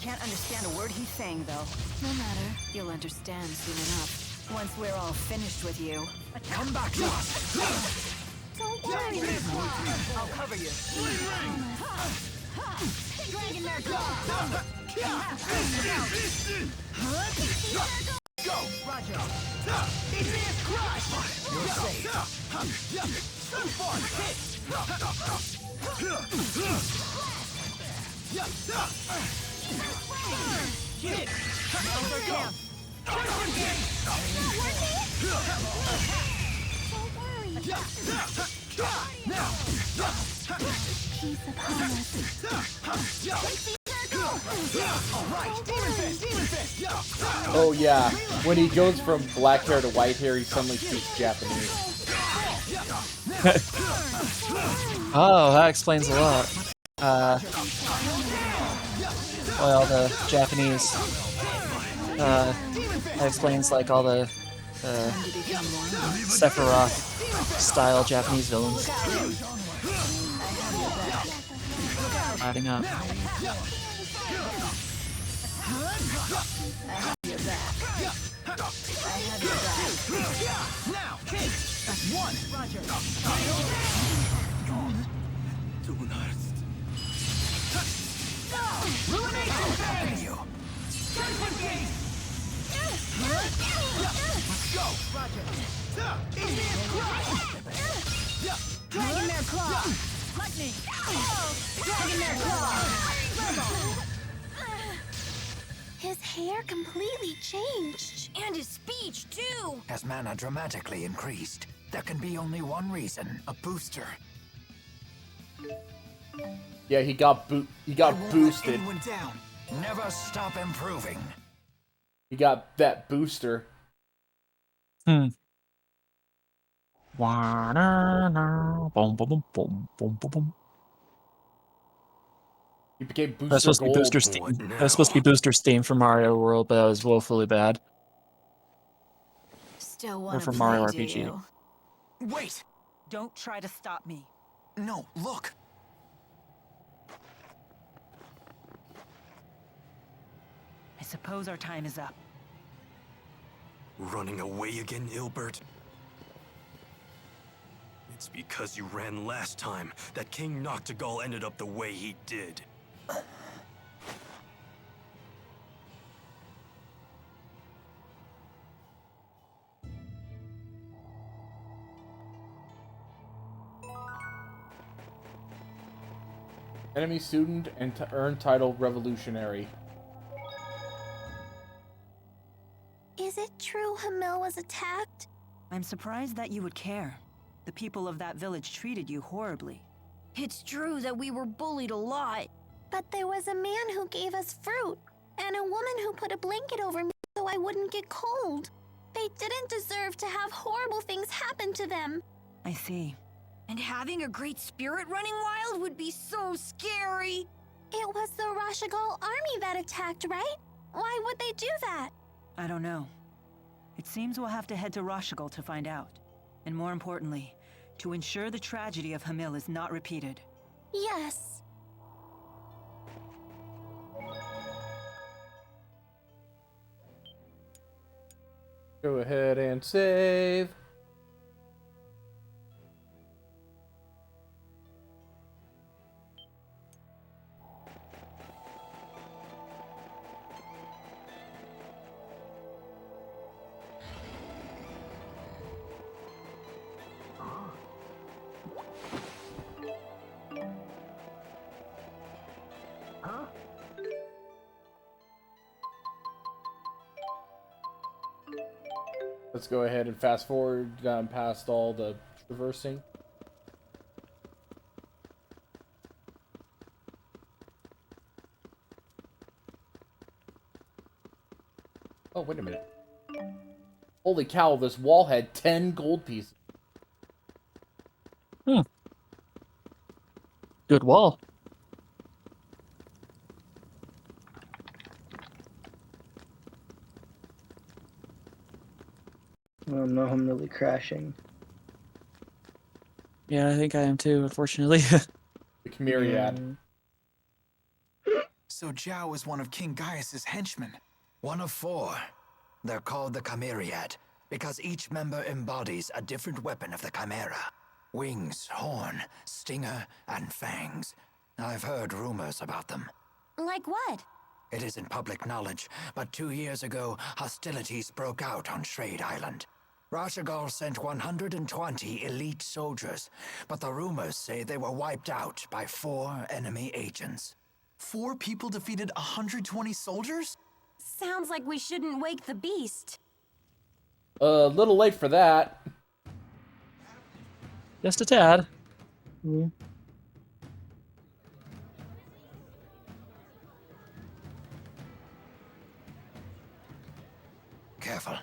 Can't understand a word he's saying, though. No matter, you'll understand soon enough. Once we're all finished with you. Come back to us! Don't worry. I'll cover you. Dragon Mare Claw. Go, Roger. You're safe. Peace upon us. Oh yeah, when he goes from black hair to white hair, he suddenly speaks Japanese. Oh, that explains a lot. Well, the Japanese. That explains like all the Sephiroth style Japanese villains. Adding up. Dragon Mare Claw. Lightning. Dragon Mare Claw. His hair completely changed. And his speech, too. As mana dramatically increased, there can be only one reason. A booster. Yeah, he got boosted. Anyone down. Never stop improving. He got that booster. Boom, boom, boom, boom, boom, boom. He became booster That's supposed to be gold. booster steam. That's supposed to be booster steam from Mario World, but that was woefully bad. Still Or want to from play, Mario do RPG. you? Wait! Don't try to stop me. No, look! I suppose our time is up. Running away again, Ilbert? It's because you ran last time that King Noctigal ended up the way he did. Enemy student and to earn title revolutionary. Is it true Hamil was attacked? I'm surprised that you would care. The people of that village treated you horribly. It's true that we were bullied a lot. But there was a man who gave us fruit, and a woman who put a blanket over me so I wouldn't get cold. They didn't deserve to have horrible things happen to them. I see. And having a great spirit running wild would be so scary. It was the Rashagal army that attacked, right? Why would they do that? I don't know. It seems we'll have to head to Rashagal to find out. And more importantly, to ensure the tragedy of Hamil is not repeated. Yes. Go ahead and save. Let's go ahead and fast forward past all the traversing. Oh, wait a minute. Holy cow, this wall had 10 gold pieces. Good wall. Oh no, I'm really crashing. Yeah, I think I am too, unfortunately. The Chimeriad. So Zhao is one of King Gaius's henchmen. One of 4. They're called the Chimeriad because each member embodies a different weapon of the Chimera. Wings, horn, stinger, and fangs. I've heard rumors about them. Like what? It isn't public knowledge, but 2 years ago, hostilities broke out on Shrade Island. Rashagal sent 120 elite soldiers, but the rumors say they were wiped out by 4 enemy agents. 4 people defeated 120 soldiers? Sounds like we shouldn't wake the beast. A little late for that. Just a tad. Careful.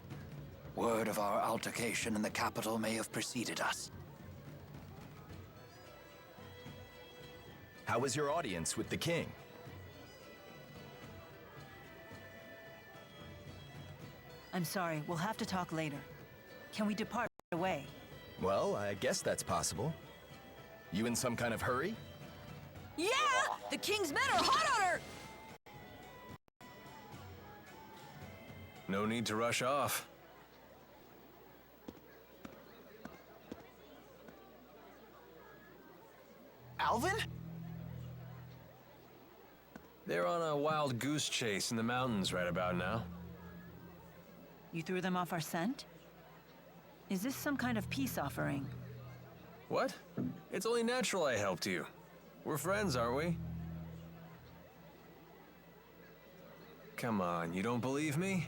Word of our altercation in the capital may have preceded us. How was your audience with the king? I'm sorry, we'll have to talk later. Can we depart right away? Well, I guess that's possible. You in some kind of hurry? Yeah! The king's men are hot on her! No need to rush off. Alvin? They're on a wild goose chase in the mountains right about now. You threw them off our scent? Is this some kind of peace offering? What? It's only natural I helped you. We're friends, aren't we? Come on, you don't believe me?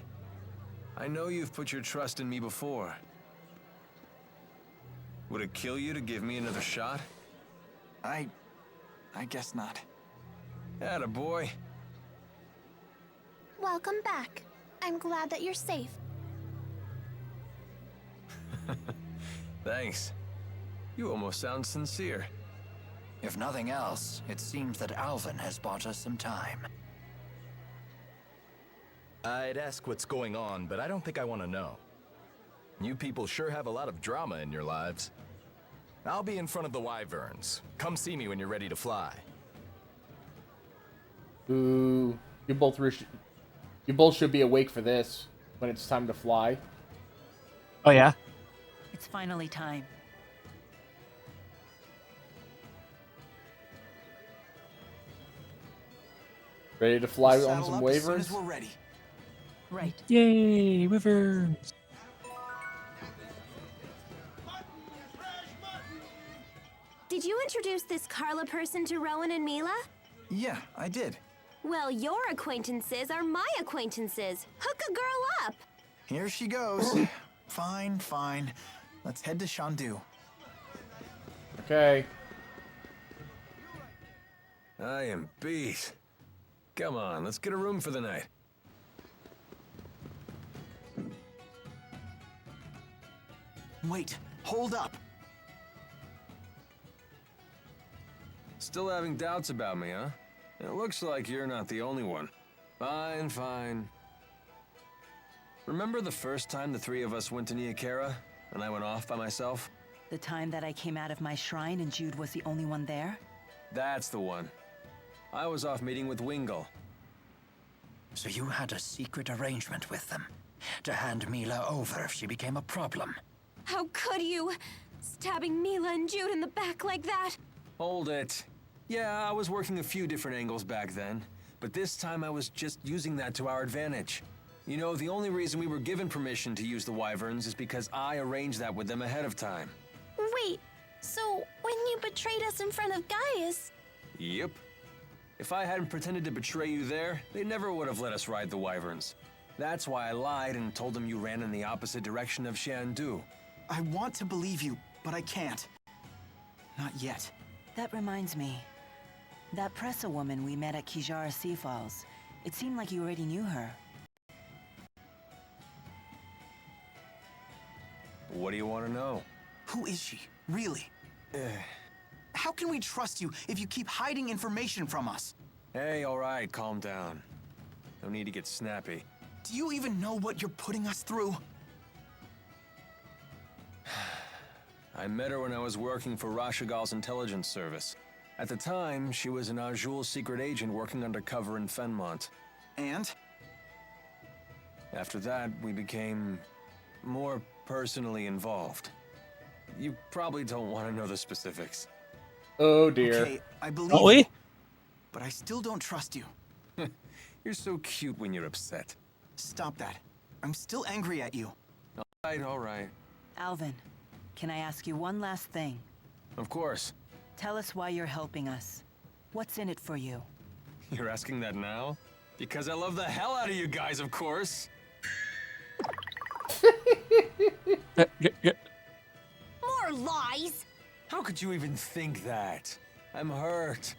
I know you've put your trust in me before. Would it kill you to give me another shot? I guess not. Attaboy. Welcome back. I'm glad that you're safe. Thanks. You almost sound sincere. If nothing else, it seems that Alvin has bought us some time. I'd ask what's going on, but I don't think I want to know. You people sure have a lot of drama in your lives. I'll be in front of the Wyverns. Come see me when you're ready to fly. Ooh, you both should be awake for this when it's time to fly. Oh yeah? It's finally time. Ready to fly We'll on saddle some up as soon Wyverns? as we're ready. Right. Yay, Wyverns! Did did you introduce this Carla person to Rowan and Mila? Yeah, I did. Well, your acquaintances are my acquaintances. Hook a girl up. Here she goes. Fine, fine. Let's head to Shandu. Okay. I am beat. Come on, let's get a room for the night. Wait, hold up. Still having doubts about me, huh? It looks like you're not the only one. Fine, fine. Remember the first time the three of us went to Niakara, and I went off by myself? The time that I came out of my shrine and Jude was the only one there? That's the one. I was off meeting with Wingle. So you had a secret arrangement with them, to hand Mila over if she became a problem. How could you? Stabbing Mila and Jude in the back like that? Hold it. Yeah, I was working a few different angles back then, but this time I was just using that to our advantage. You know, the only reason we were given permission to use the Wyverns is because I arranged that with them ahead of time. Wait, so when you betrayed us in front of Gaius... Yep. If I hadn't pretended to betray you there, they never would have let us ride the Wyverns. That's why I lied and told them you ran in the opposite direction of Shandu. I want to believe you, but I can't. Not yet. That reminds me. That Pressa woman we met at Kijara Sea Falls. It seemed like you already knew her. What do you want to know? Who is she, really? How can we trust you if you keep hiding information from us? Hey, all right, calm down. No need to get snappy. Do you even know what you're putting us through? I met her when I was working for Rashigal's intelligence service. At the time, she was an Azul secret agent working undercover in Fenmont. And? After that, we became more personally involved. You probably don't want to know the specifics. Oh dear. Okay, I believe you, but I still don't trust you. You're so cute when you're upset. Stop that. I'm still angry at you. All right. Alvin, can I ask you one last thing? Of course. Tell us why you're helping us. What's in it for you? You're asking that now? Because I love the hell out of you guys, of course. More lies! How could you even think that? I'm hurt.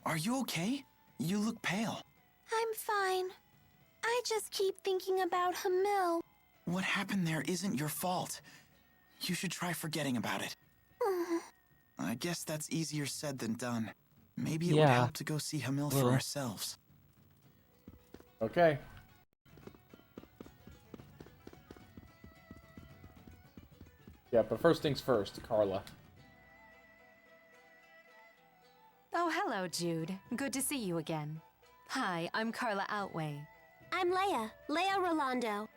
Are you okay? You look pale. I'm fine. I just keep thinking about Hamil. What happened there isn't your fault. You should try forgetting about it. I guess that's easier said than done. Maybe it would help to go see Hamil for ourselves. Okay. Yeah, but first things first, Carla. Oh, hello, Jude. Good to see you again. Hi, I'm Carla Outway. I'm Leia Rolando.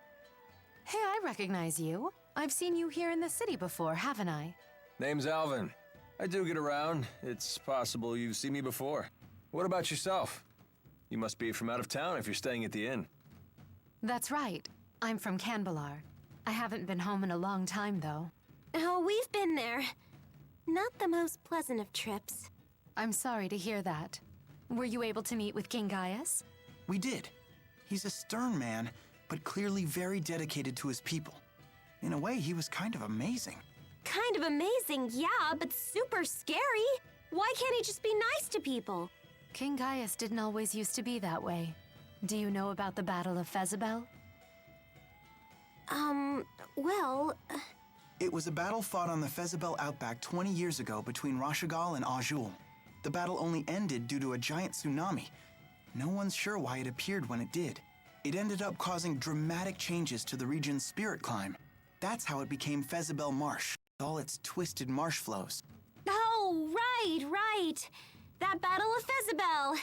Hey, I recognize you. I've seen you here in the city before, haven't I? Name's Alvin. I do get around. It's possible you've seen me before. What about yourself? You must be from out of town if you're staying at the inn. That's right. I'm from Canbalar. I haven't been home in a long time, though. Oh, we've been there. Not the most pleasant of trips. I'm sorry to hear that. Were you able to meet with King Gaius? We did. He's a stern man, but clearly very dedicated to his people. In a way, he was kind of amazing. Kind of amazing, yeah, but super scary. Why can't he just be nice to people? King Gaius didn't always used to be that way. Do you know about the Battle of Fezabel? Well... It was a battle fought on the Fezabel outback 20 years ago between Rashigal and Azul. The battle only ended due to a giant tsunami. No one's sure why it appeared when it did. It ended up causing dramatic changes to the region's spirit climb. That's how it became Fezabel Marsh, with all its twisted marsh flows. Oh, right. That Battle of Fezabel.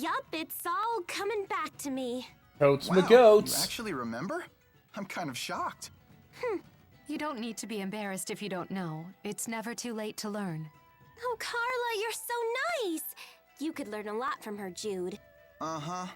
Yup, it's all coming back to me. Totes wow, McGoats. You actually remember? I'm kind of shocked. You don't need to be embarrassed if you don't know. It's never too late to learn. Oh, Carla, you're so nice! You could learn a lot from her, Jude. Uh-huh.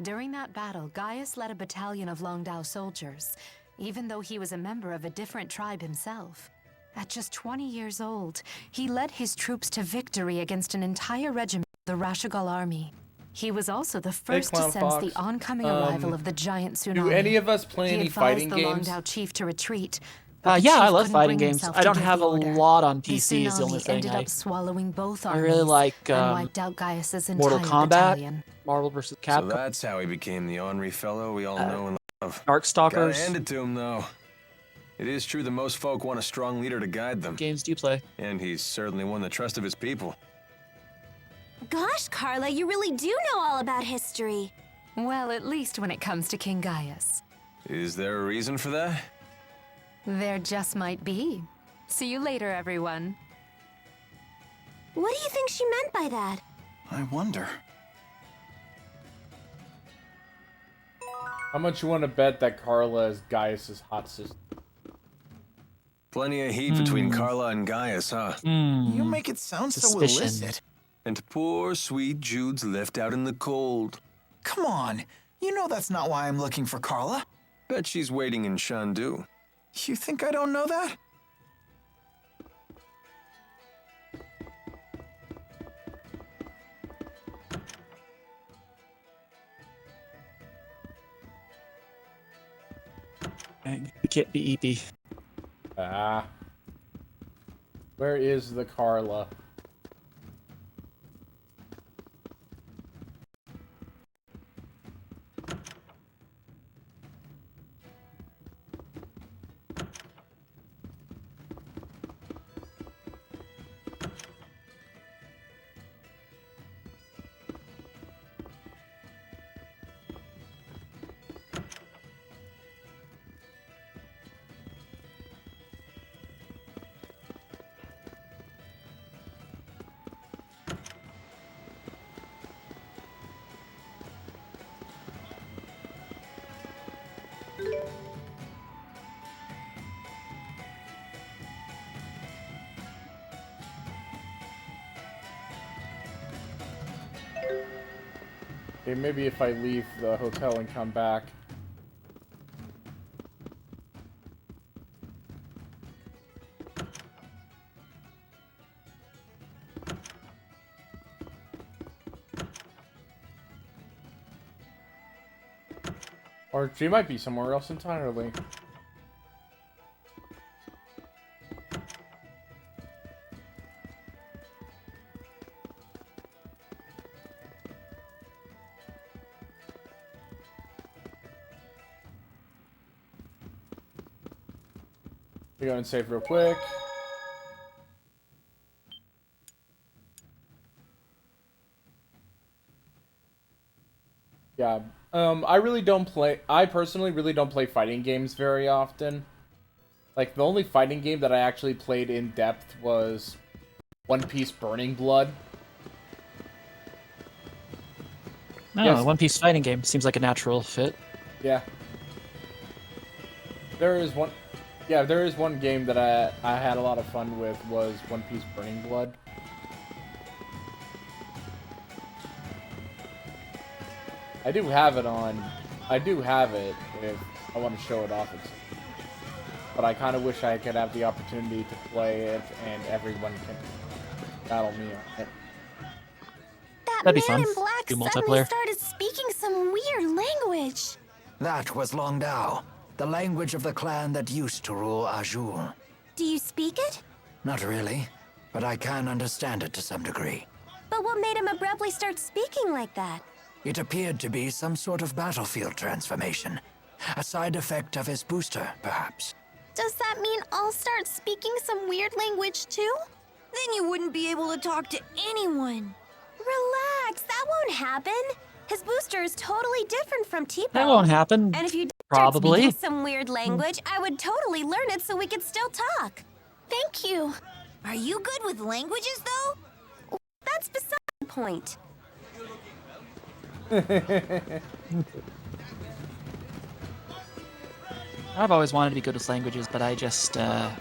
During that battle, Gaius led a battalion of Longdao soldiers, even though he was a member of a different tribe himself. At just 20 years old, he led his troops to victory against an entire regiment of the Rashigal army. He was also the first to sense the oncoming arrival of the giant tsunami. Do any of us play any fighting games? He advised the Longdao chief to retreat. Yeah, I love fighting games. I don't have a lot on PC. Is the only thing. Ended up swallowing both I really like and wiped out Gaius's Mortal entire Kombat, battalion. Marvel vs. Capcom. So that's how he became the ornery fellow we all know and love. Darkstalkers. Gotta hand it to him, though. It is true that most folk want a strong leader to guide them. Games do you play? And he's certainly won the trust of his people. Gosh, Carla, you really do know all about history. Well, at least when it comes to King Gaius. Is there a reason for that? There just might be. See you later, everyone. What do you think she meant by that? I wonder. How much you want to bet that Carla is Gaius's hot sister? Plenty of heat between Carla and Gaius, huh? You make it sound so illicit. And poor, sweet Jude's left out in the cold. Come on. You know that's not why I'm looking for Carla. Bet she's waiting in Shandu. You think I don't know that? You can't be EP. Ah. Where is the Carla? Okay, maybe if I leave the hotel and come back. Or she might be somewhere else entirely. Go and save real quick. Yeah, I personally really don't play fighting games very often. Like, the only fighting game that I actually played in depth was One Piece Burning Blood. No, yes. One Piece fighting game seems like a natural fit. Yeah. There is one game that I had a lot of fun with was One Piece Burning Blood. I do have it if I want to show it off. But I kind of wish I could have the opportunity to play it and everyone can battle me on it. That man in black suddenly started speaking some weird language. That was Longdao, the language of the clan that used to rule Azul. Do you speak it? Not really, but I can understand it to some degree. But what made him abruptly start speaking like that? It appeared to be some sort of battlefield transformation. A side effect of his booster, perhaps. Does that mean I'll start speaking some weird language too? Then you wouldn't be able to talk to anyone. Relax, that won't happen. His booster is totally different from T-Bone. That won't happen. And if you probably start speaking some weird language, I would totally learn it so we could still talk. Thank you. Are you good with languages, though? That's beside the point. I've always wanted to be good with languages, but I just am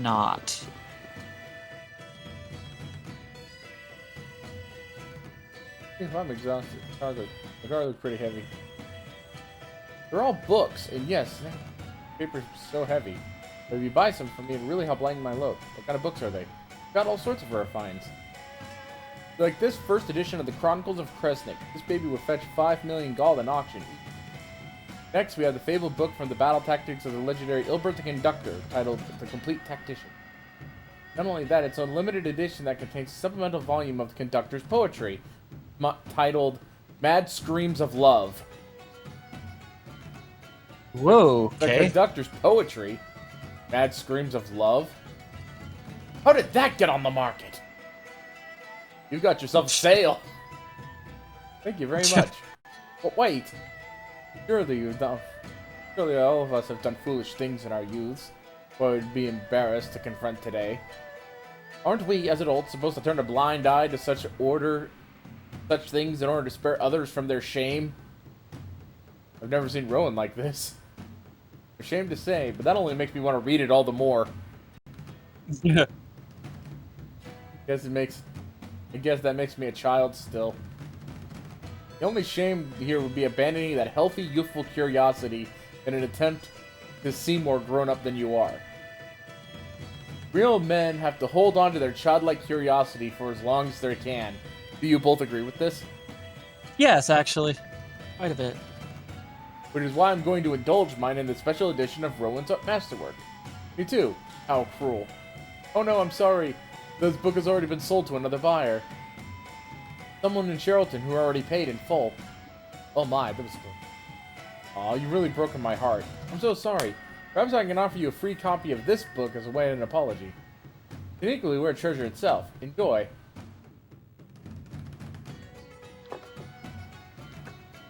not. If I'm exhausted, the car looks pretty heavy. They're all books, and yes, paper's so heavy. But if you buy some from me, it'd really help lighten my load. What kind of books are they? Got all sorts of rare finds. Like this first edition of the Chronicles of Kresnik. This baby would fetch 5 million gold in auction. Next, we have the fabled book from the battle tactics of the legendary Ilbert the Conductor, titled The Complete Tactician. Not only that, it's a limited edition that contains a supplemental volume of the Conductor's poetry, titled Mad Screams of Love. Whoa, okay. The Conductor's poetry? Mad Screams of Love? How did that get on the market? You got yourself a sale. Thank you very much. But wait. Surely all of us have done foolish things in our youths, or would be embarrassed to confront today. Aren't we, as adults, supposed to turn a blind eye to such things in order to spare others from their shame? I've never seen Rowan like this. Ashamed to say, but that only makes me want to read it all the more. Yeah. I guess that makes me a child still. The only shame here would be abandoning that healthy, youthful curiosity in an attempt to seem more grown up than you are. Real men have to hold on to their childlike curiosity for as long as they can. Do you both agree with this? Yes, actually. Quite a bit. Which is why I'm going to indulge mine in the special edition of Rowan's masterwork. Me too. How cruel. Oh no, I'm sorry. This book has already been sold to another buyer. Someone in Sherrilton who already paid in full. Oh my, that was good. Aw, you really broken my heart. I'm so sorry. Perhaps I can offer you a free copy of this book as a way of an apology. It's an equally rare treasure itself. Enjoy.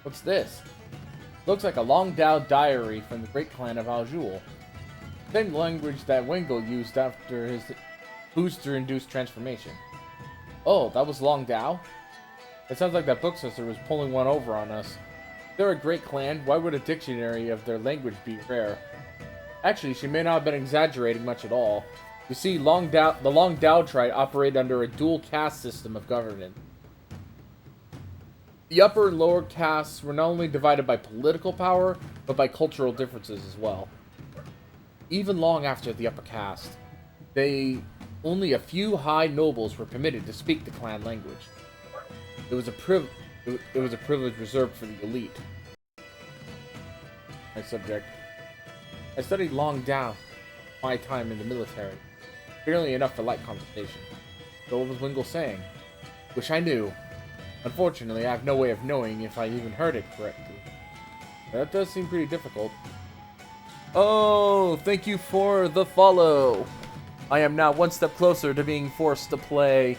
What's this? Looks like a Longdao diary from the great clan of Aljul. Same language that Wengel used after his booster-induced transformation. Oh, that was Longdao? It sounds like that bookstore was pulling one over on us. If they're a great clan, why would a dictionary of their language be rare? Actually, she may not have been exaggerating much at all. You see, the Longdao tribe operate under a dual caste system of government. The upper and lower castes were not only divided by political power, but by cultural differences as well. Even long after the upper caste, only a few high nobles were permitted to speak the clan language. It was a privilege reserved for the elite. My subject. I studied Longdao my time in the military. Barely enough for light conversation. So what was Wengel saying? Wish I knew. Unfortunately, I have no way of knowing if I even heard it correctly. That does seem pretty difficult. Oh, thank you for the follow. I am now one step closer to being forced to play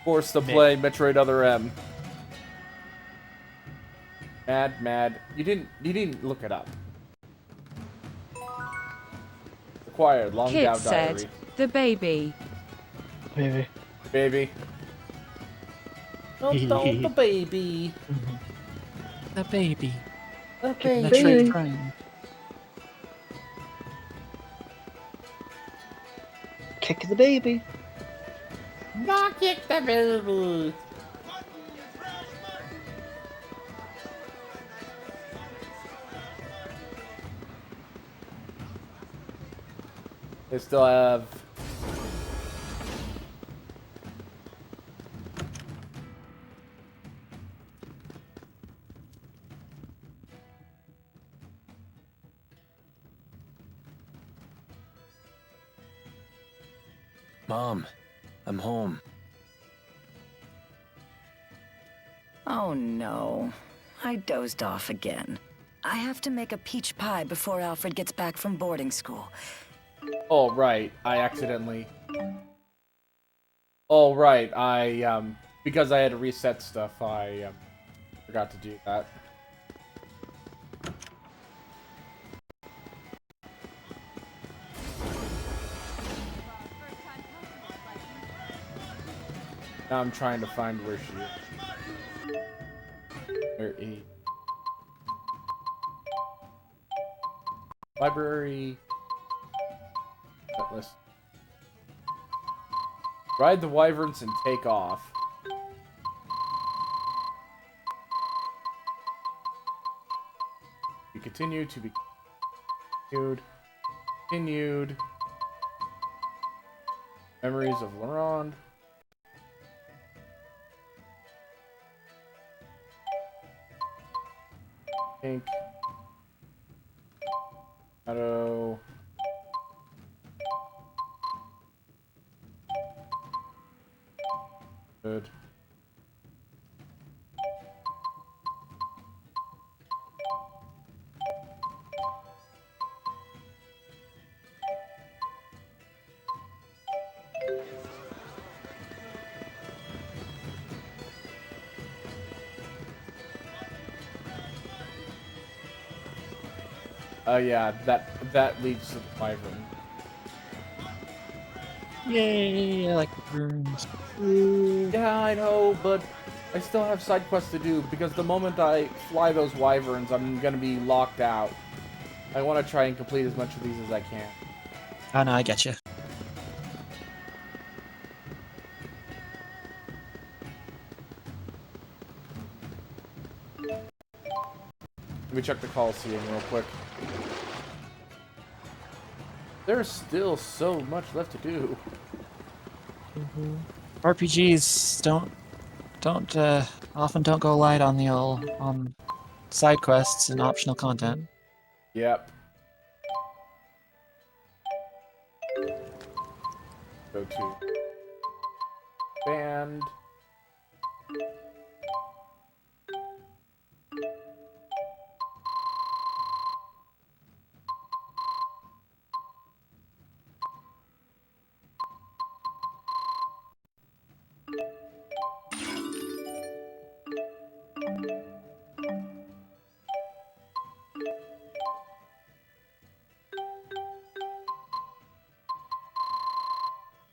Metroid Other M. Mad. You didn't look it up. Acquired Longdao Kid diary. said, the baby. Baby. Don't the baby. The baby. The Metroid baby. Prime. Kick the baby. Not kick the baby. They still have Mom, I'm home. Oh no. I dozed off again. I have to make a peach pie before Alfred gets back from boarding school. Oh, right. I accidentally... Oh, right. Because I had to reset stuff, I forgot to do that. Now I'm trying to find where she is. Where is... Library... Atlas. Ride the wyverns and take off. You continue to be continued. Memories of Laurent. Pink. Shadow. Good. Yeah, that leads to the wyvern. Yay, I like rooms. Yeah, I know, but I still have side quests to do, because the moment I fly those wyverns, I'm gonna be locked out. I want to try and complete as much of these as I can. Oh no, I get you. Let me check the Coliseum real quick. There's still so much left to do. RPGs often don't go light on the on side quests and optional content. Yep. Go to band.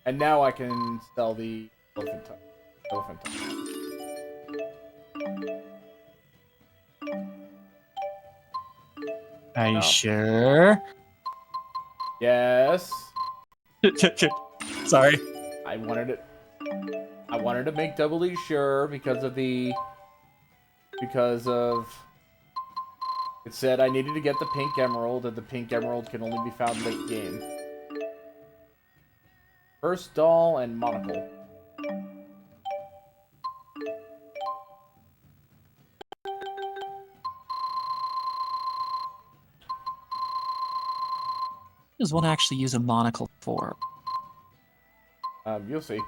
And now I can sell the elephant tongue. Are you sure? Yes. Sorry. I wanted to make doubly sure because of it said I needed to get the pink emerald, and the pink emerald can only be found late game. First doll and monocle. What does one actually use a monocle for? You'll see.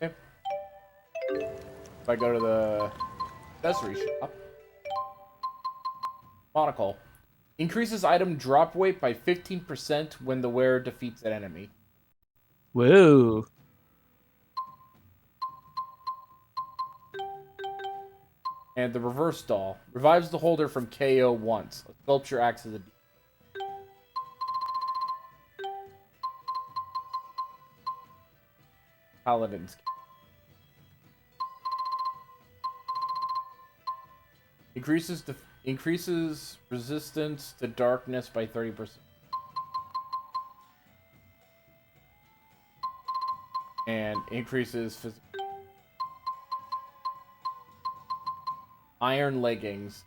Okay. If I go to the accessory shop, monocle increases item drop weight by 15% when the wearer defeats an enemy. Whoa. And the reverse doll revives the holder from KO once. A sculpture acts as a paladin's. Increases resistance to darkness by 30%. And increases physical. Iron leggings.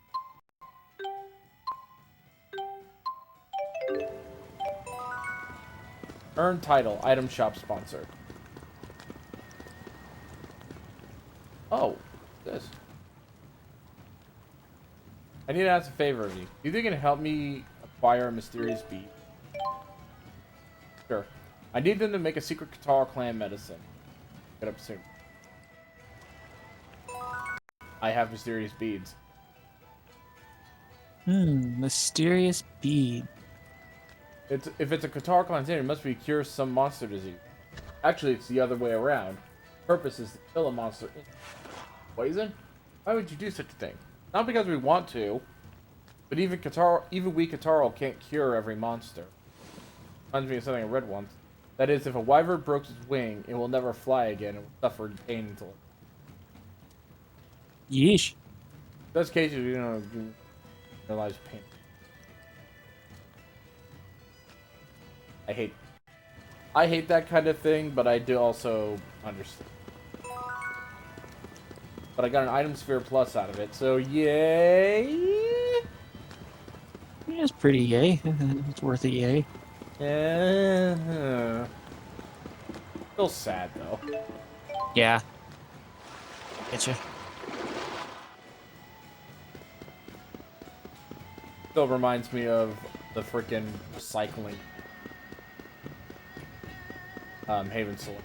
Earn title. Item shop sponsor. Oh, this. I need to ask a favor of you. Do you think you can help me acquire a mysterious bead? Sure. I need them to make a secret Qatar clan medicine. Get up soon. I have mysterious beads. Mysterious bead. If it's a Qatar clan thing, it must be cure some monster disease. Actually, it's the other way around. The purpose is to kill a monster. Poison? Why would you do such a thing? Not because we want to, but even we Kataro can't cure every monster. Reminds me of something I read once. That is, if a wyvern broke its wing, it will never fly again and will suffer pain until. Yeesh. Best cases, you realize pain. I hate that kind of thing, but I do also understand. But I got an item sphere plus out of it, so yay! Yeah, it's pretty yay. It's worth a yay. Still sad though. Yeah. Getcha. Still reminds me of the freaking recycling. Haven Select.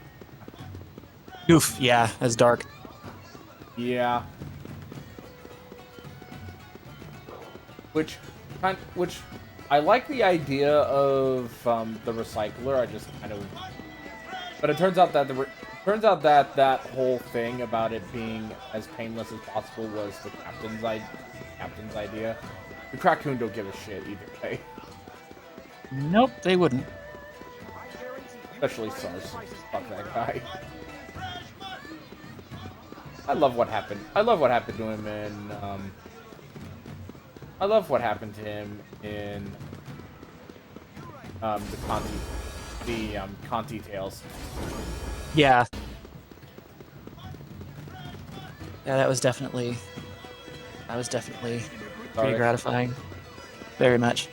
Oof, yeah, that's dark. Yeah. Which I like the idea of the recycler. I just kind of, but it turns out that that whole thing about it being as painless as possible was the captain's idea. The Krakoon don't give a shit either way. Nope, they wouldn't. Especially SARS. Fuck that guy. I love what happened. I love what happened to him in. I love what happened to him in the Conti Tales. Yeah. Yeah, that was definitely pretty gratifying. Very much.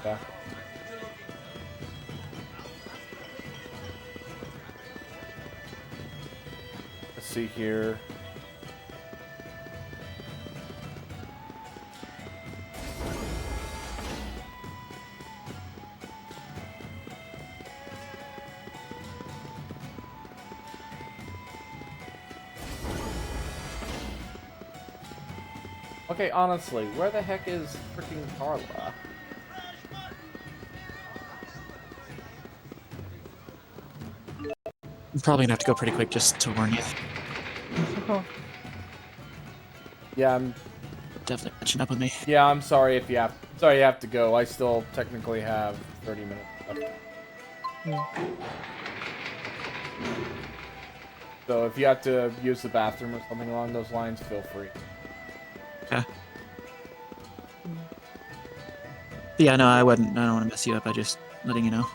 Yeah. Let's see here. Okay, honestly, where the heck is freaking Carla? I'm probably gonna have to go pretty quick just to warn you. Yeah, I'm definitely catching up with me. Yeah, I'm sorry if you have to go. I still technically have 30 minutes left. So if you have to use the bathroom or something along those lines, feel free. Okay. Yeah, no, I don't want to mess you up. I just letting you know.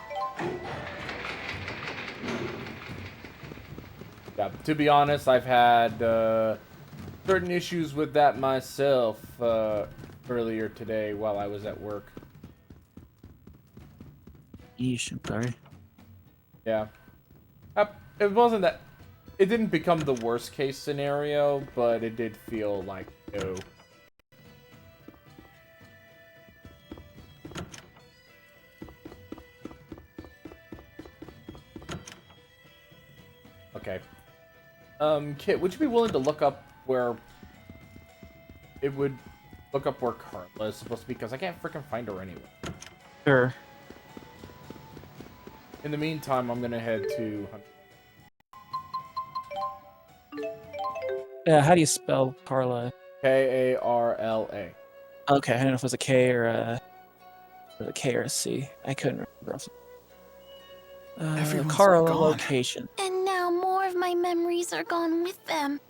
Yeah, to be honest, I've had certain issues with that myself earlier today while I was at work. Yeesh, I'm sorry. Yeah. It wasn't that... It didn't become the worst case scenario, but it did feel like, no. Okay. Kit, would you be willing to look up where... It would look up where Carla is supposed to be, because I can't freaking find her anywhere. Sure. In the meantime, I'm gonna head to... How do you spell Carla? K-A-R-L-A. Okay, I don't know if it was a K or a K or a C. I couldn't remember. Everyone's Carla gone. location. And now more of my memories are gone with them.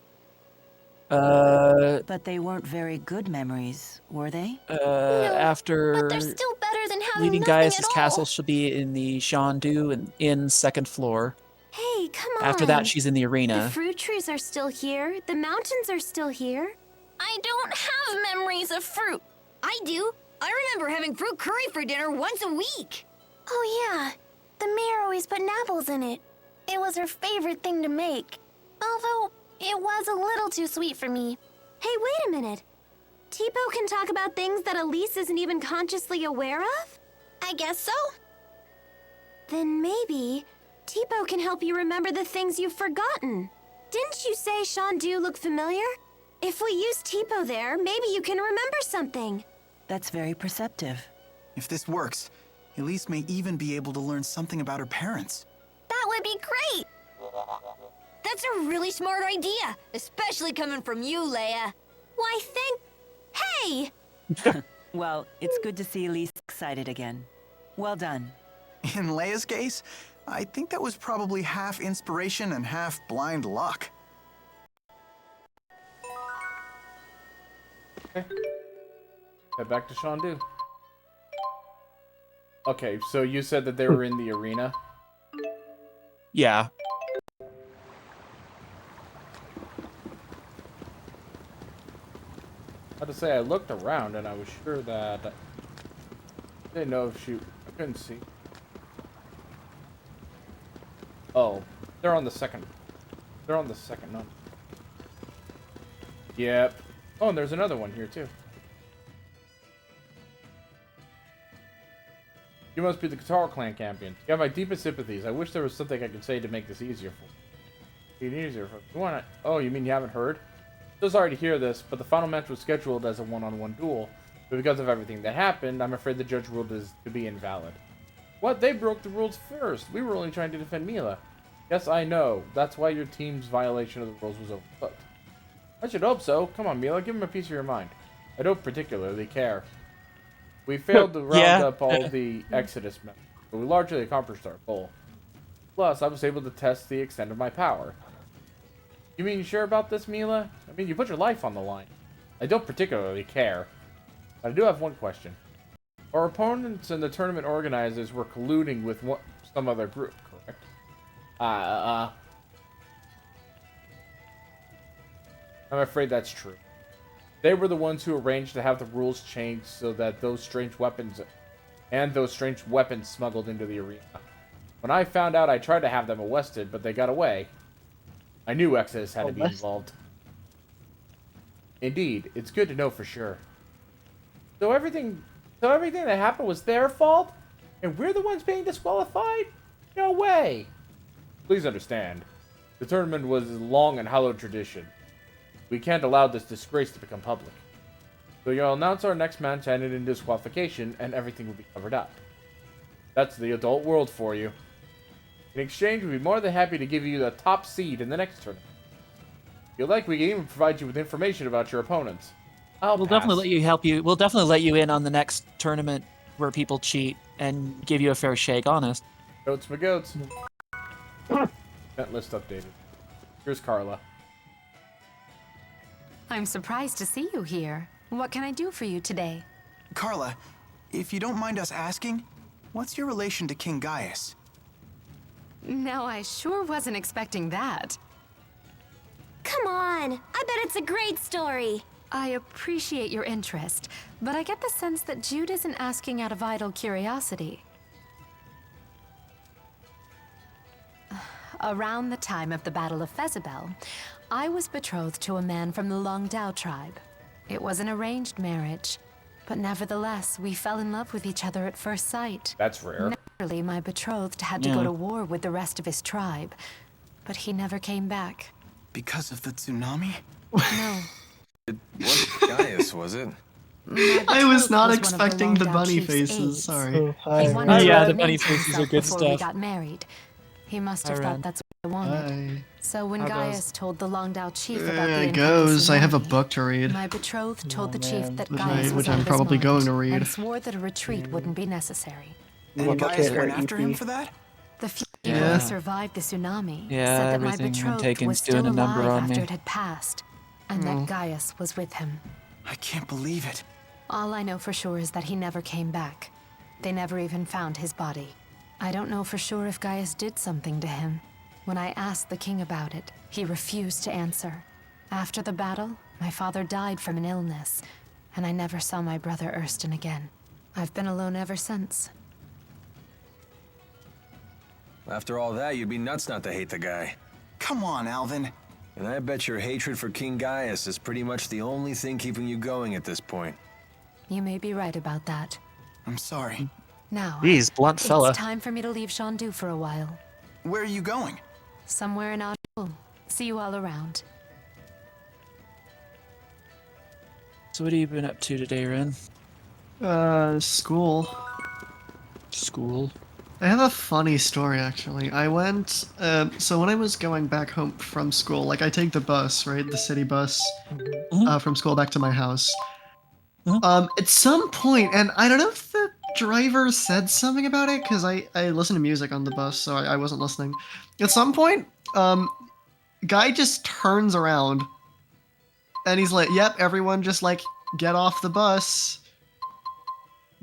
But they weren't very good memories, were they? After But they're still better than having leaving nothing Gaius' at all. castle, she'll be in the Shandu and in second floor. Hey, come on. After that, she's in the arena. The fruit trees are still here. The mountains are still here. I don't have memories of fruit. I do. I remember having fruit curry for dinner once a week. Oh yeah, the mayor always put apples in it. It was her favorite thing to make. Although, it was a little too sweet for me. Hey, wait a minute. Tipo can talk about things that Elise isn't even consciously aware of? I guess so. Then maybe Tipo can help you remember the things you've forgotten. Didn't you say Shandu looked familiar? If we use Tipo there, maybe you can remember something. That's very perceptive. If this works, Elise may even be able to learn something about her parents. That would be great. That's a really smart idea, especially coming from you, Leia. Why, Hey! Well, it's good to see Elise excited again. Well done. In Leia's case, I think that was probably half inspiration and half blind luck. Okay. Head back to Shandu. Okay, so you said that they were in the arena? Yeah. I had to say, I looked around and I was sure that... I didn't know if she... I couldn't see. Oh, they're on the second... They're on the second number. Yep. Oh, and there's another one here, too. You must be the Katara clan champion. You have my deepest sympathies. I wish there was something I could say to make this easier for you. Easier for you. Want to... Oh, you mean you haven't heard? So sorry to hear this, but the final match was scheduled as a one-on-one duel. But because of everything that happened, I'm afraid the judge ruled it to be invalid. What? They broke the rules first. We were only trying to defend Mila. Yes, I know. That's why your team's violation of the rules was overlooked. I should hope so. Come on, Mila. Give him a piece of your mind. I don't particularly care. We failed to round up all the Exodus members, but we largely accomplished our goal. Plus, I was able to test the extent of my power. You mean you're sure about this, Mila? I mean, you put your life on the line. I don't particularly care. But I do have one question. Our opponents and the tournament organizers were colluding with some other group, correct? I'm afraid that's true. They were the ones who arranged to have the rules changed so that those strange weapons smuggled into the arena. When I found out, I tried to have them arrested, but they got away. I knew Exodus had to be involved. Indeed, it's good to know for sure. So everything that happened was their fault? And we're the ones being disqualified? No way! Please understand, the tournament was a long and hallowed tradition. We can't allow this disgrace to become public. So you'll announce our next match ended in disqualification, and everything will be covered up. That's the adult world for you. In exchange, we'd be more than happy to give you the top seed in the next tournament. If you like, we can even provide you with information about your opponents. We'll definitely let you help you. We'll definitely let you in on the next tournament where people cheat and give you a fair shake. Honest. Goats my goats. Event list updated. Here's Carla. I'm surprised to see you here. What can I do for you today? Carla, if you don't mind us asking, what's your relation to King Gaius? No, I sure wasn't expecting that. Come on! I bet it's a great story! I appreciate your interest, but I get the sense that Jude isn't asking out of idle curiosity. Around the time of the Battle of Fezabel, I was betrothed to a man from the Longdao tribe. It was an arranged marriage, but nevertheless, we fell in love with each other at first sight. That's rare. Naturally, my betrothed had to go to war with the rest of his tribe, but he never came back. Because of the tsunami? No. It wasn't Gaius, was it? I was not expecting the bunny faces, sorry. Yeah, the bunny faces are good before stuff. we got married. He must have thought that's what I wanted. So when Gaius told the Longdao chief about the There it impending goes. I have a tsunami, book to read. my betrothed told the chief that Which Gaius was I'm out of his probably mind going to read. and swore that a retreat wouldn't be necessary. And Gaius went after him for that? The few people who survived the tsunami Yeah, said that my everything betrothed Taken's was still doing a number alive on after me. it had passed, and that Gaius was with him. I can't believe it. All I know for sure is that he never came back. They never even found his body. I don't know for sure if Gaius did something to him. When I asked the king about it, he refused to answer. After the battle, my father died from an illness, and I never saw my brother Ersten again. I've been alone ever since. After all that, you'd be nuts not to hate the guy. Come on, Alvin. And I bet your hatred for King Gaius is pretty much the only thing keeping you going at this point. You may be right about that. I'm sorry. Now, Jeez, blunt fella. it's time for me to leave Shandu for a while. Where are you going? Somewhere in Ajul. See you all around. So what have you been up to today, Ren? School. School. I have a funny story, actually. I went, so when I was going back home from school, like I take the bus, right? The city bus, from school back to my house. At some point, and I don't know if the driver said something about it, because I listen to music on the bus, so I wasn't listening. At some point, guy just turns around, and he's like, yep, everyone just, like, get off the bus.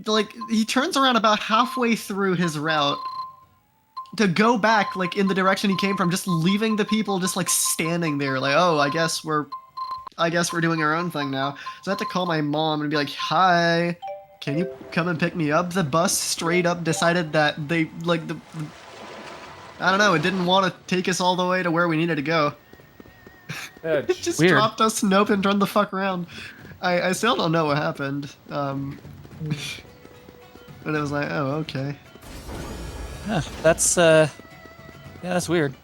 Like, he turns around about halfway through his route to go back, like, in the direction he came from, just leaving the people just, like, standing there, like, oh, I guess we're doing our own thing now. So I had to call my mom and be like, hi, can you come and pick me up? The bus straight up decided that they, like, I don't know, it didn't want to take us all the way to where we needed to go. It just weird. dropped us nope and turned the fuck around. I still don't know what happened. But it was like, oh, okay. Huh, that's, yeah, that's weird.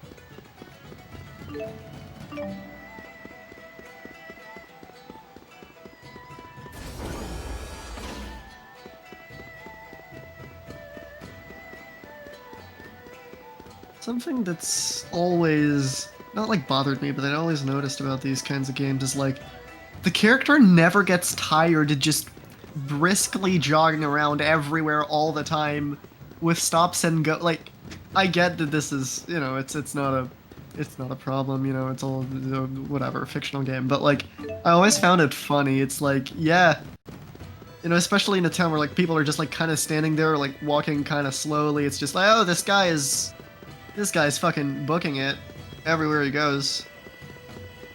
Something that's always, not like bothered me, but I always noticed about these kinds of games is like, the character never gets tired of just briskly jogging around everywhere all the time with stops and go. Like, I get that this is, you know, it's not a problem, you know, it's all whatever, fictional game, but like, I always found it funny. It's like, yeah, you know, especially in a town where like people are just like kind of standing there, like walking kind of slowly. It's just like, oh, this guy's fucking booking it everywhere he goes.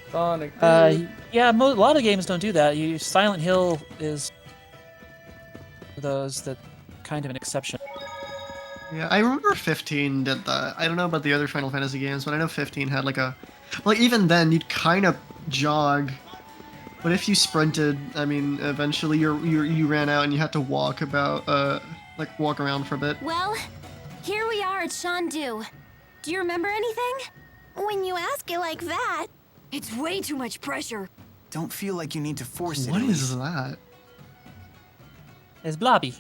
Sonic. Yeah, a lot of games don't do that. Silent Hill is those that kind of an exception. Yeah, I remember 15 did that. I don't know about the other Final Fantasy games, but I know 15 had like a, like even then you'd kind of jog, but if you sprinted, I mean, eventually you ran out and you had to walk about, like walk around for a bit. Well, here we are at Shandu. Do you remember anything? When you ask it like that, it's way too much pressure. Don't feel like you need to force it. What is that? It's Blobby.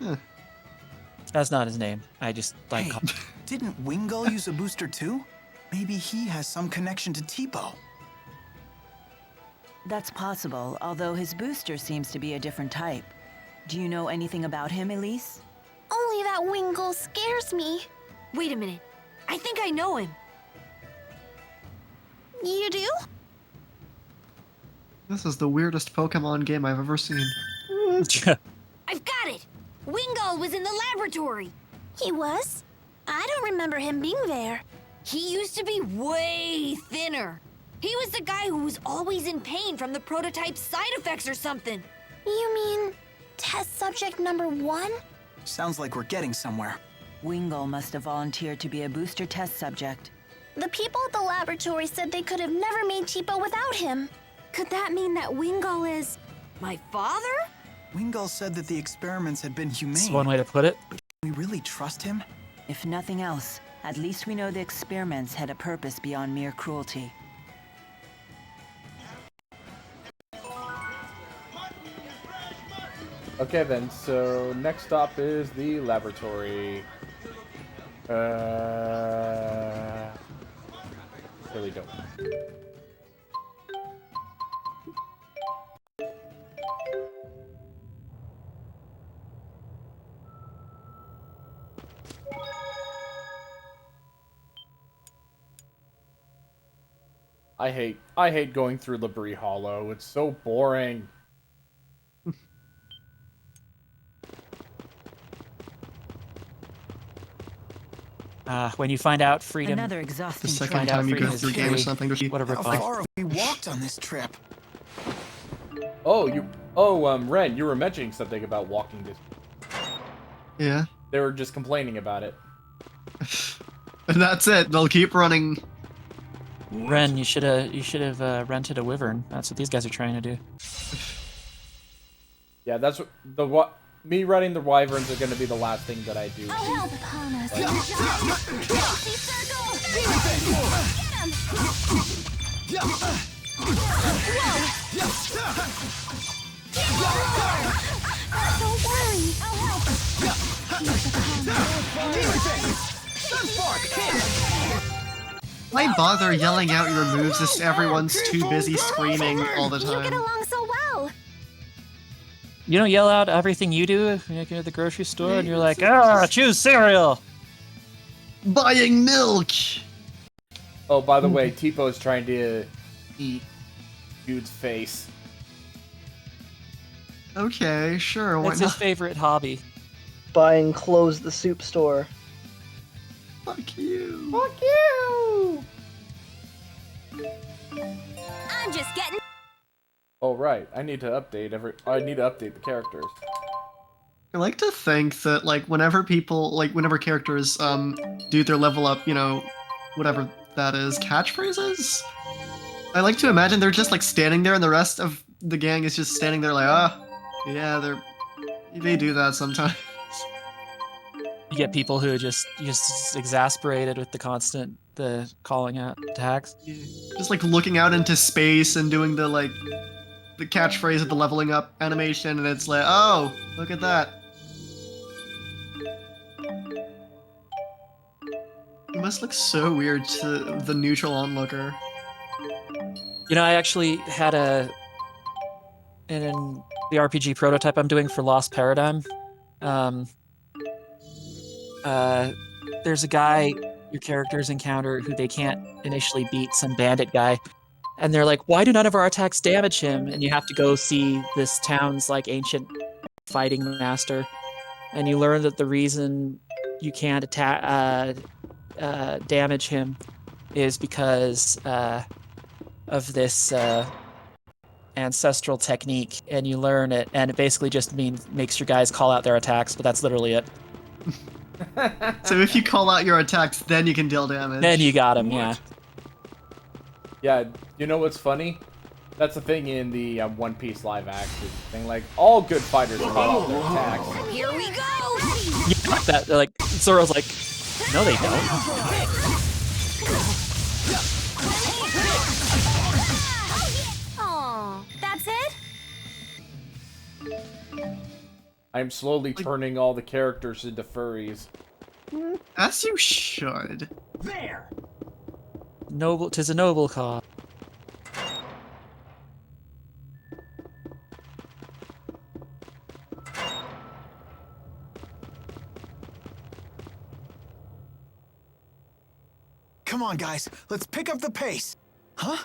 Huh. That's not his name. I just like. Hey, didn't Wingull use a booster too? Maybe he has some connection to Tipo. That's possible, although his booster seems to be a different type. Do you know anything about him, Elise? only that Wingull scares me. Wait a minute. I think I know him. You do? This is the weirdest Pokemon game I've ever seen. I've got it! Wingull was in the laboratory! He was? I don't remember him being there. He used to be way thinner. He was the guy who was always in pain from the prototype's side effects or something. You mean test subject number 1? Sounds like we're getting somewhere. Wingull must have volunteered to be a booster test subject. The people at the laboratory said they could have never made Tipo without him. Could that mean that Wingull is... my father? Wingull said that the experiments had been humane. That's one way to put it. Can we really trust him? If nothing else, at least we know the experiments had a purpose beyond mere cruelty. Okay then, so next stop is the laboratory. Here we go. I hate going through Labrie Hollow. It's so boring. When you find out freedom, Another exhausting The second time you go through a game or something. Whatever. How far have we walked on this trip? Ren, you were mentioning something about walking this. Yeah. They were just complaining about it. And that's it. They'll keep running. Ren, you should have rented a wyvern. That's what these guys are trying to do. Yeah, that's what me running the wyverns are going to be the last thing that I do. I'll help. Thomas. Don't worry. I'll help. Why bother yelling out your moves if everyone's too busy screaming all the You get time? along so well. You don't yell out everything you do when you go to the grocery store and you're like, choose cereal! Buying milk! Oh, by the way, Tipo is trying to eat dude's face. Okay, sure. Why It's his not? favorite hobby. Buying clothes at the soup store. Fuck you. Fuck you! I'm just getting. Oh right, I need to update the characters. I like to think that like whenever characters do their level up, whatever that is, catchphrases. I like to imagine they're just like standing there, and the rest of the gang is just standing there like, yeah, they do that sometimes. You get people who are just exasperated with the calling out tags. Just like looking out into space and doing the catchphrase of the leveling up animation, and it's like, oh, look at that. You must look so weird to the neutral onlooker. I actually had in the RPG prototype I'm doing for Lost Paradigm. There's a guy your characters encounter who they can't initially beat, some bandit guy, and they're like, "Why do none of our attacks damage him?" And you have to go see this town's ancient fighting master, and you learn that the reason you can't damage him is because of this ancestral technique, and you learn it, and it basically just makes your guys call out their attacks, but that's literally it. So if you call out your attacks, then you can deal damage. Then you got him, yeah. Yeah, you know what's funny? That's the thing in the One Piece live action thing. Like, all good fighters call out their attacks. Here we go. Yeah, that Zoro's like, no, they don't. Oh, that's it? I'm slowly turning all the characters into furries. As you should. There! Tis a noble cause. Come on, guys. Let's pick up the pace. Huh?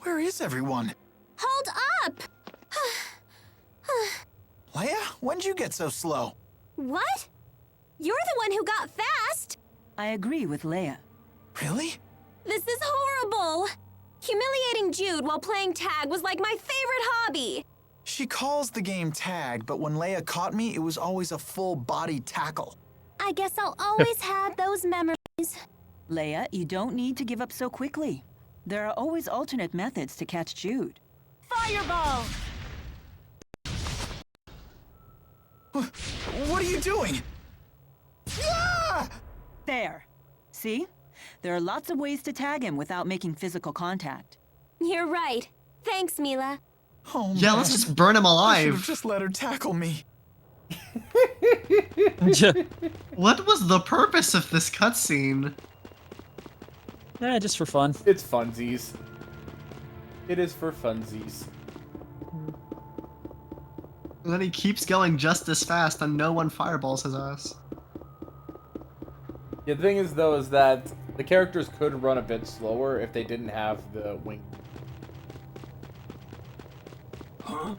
Where is everyone? Hold up! Leia, when'd you get so slow? What? You're the one who got fast! I agree with Leia. Really? This is horrible! Humiliating Jude while playing tag was like my favorite hobby! She calls the game tag, but when Leia caught me, it was always a full-body tackle. I guess I'll always have those memories. Leia, you don't need to give up so quickly. There are always alternate methods to catch Jude. Fireball! What are you doing? Ah! There. See? There are lots of ways to tag him without making physical contact. You're right. Thanks, Mila. Oh, yeah, man. let's just burn him I should have alive. just let her tackle me. What was the purpose of this cutscene? Just for fun. It's funsies. It is for funsies. And then he keeps going just as fast, and no one fireballs his ass. Yeah, the thing is, though, is that the characters could run a bit slower if they didn't have the wing. Huh?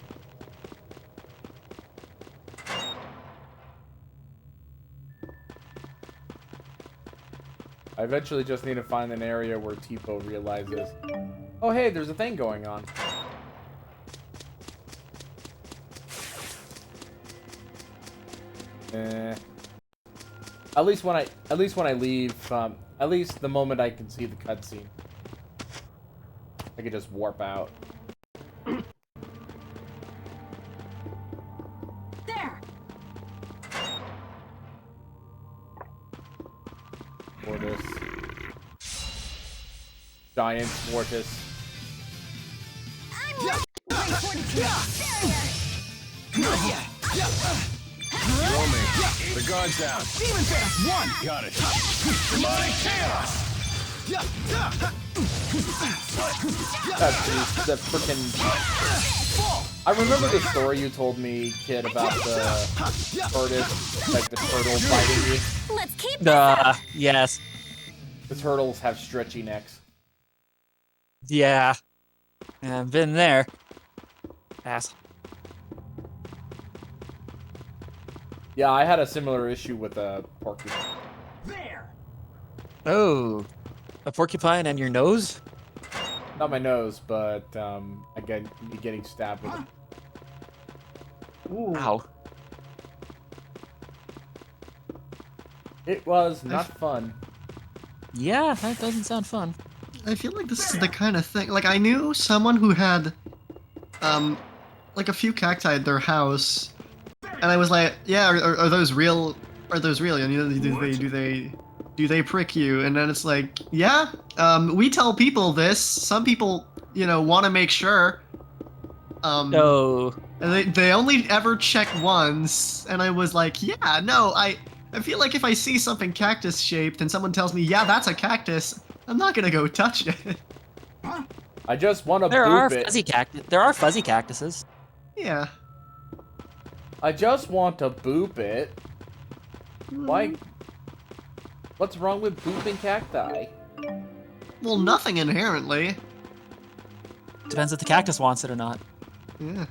I eventually just need to find an area where Tipo realizes, oh hey, there's a thing going on. At least when I leave, at least the moment I can see the cutscene, I can just warp out. There! Mortis. Giant Mortis. Roll me. The guard's down. Demon Fist! One! Got it. Demonic chaos! That's the frickin'... I remember the story you told me, kid, about the tortoise, like the turtle biting you. Let's keep this up. Yes. The turtles have stretchy necks. Yeah. I've been there. Ass. Yeah, I had a similar issue with a porcupine. Oh, a porcupine and your nose? Not my nose, but again, me getting stabbed with it. Wow. It was not fun. Yeah, that doesn't sound fun. I feel like this is the kind of thing. Like I knew someone who had, like a few cacti at their house, and I was like, yeah, are those real? Are those real? And you know, do they prick you? And then it's like, yeah, we tell people this. Some people, you know, want to make sure. No. And they only ever check once, and I was like, yeah, no, I feel like if I see something cactus shaped and someone tells me, yeah, that's a cactus, I'm not gonna go touch it. I just want to There are boop it. fuzzy cactus. There are fuzzy cactuses. Yeah. I just want to boop it. Why? What's wrong with booping cacti? Well, nothing inherently. Depends if the cactus wants it or not. Yeah.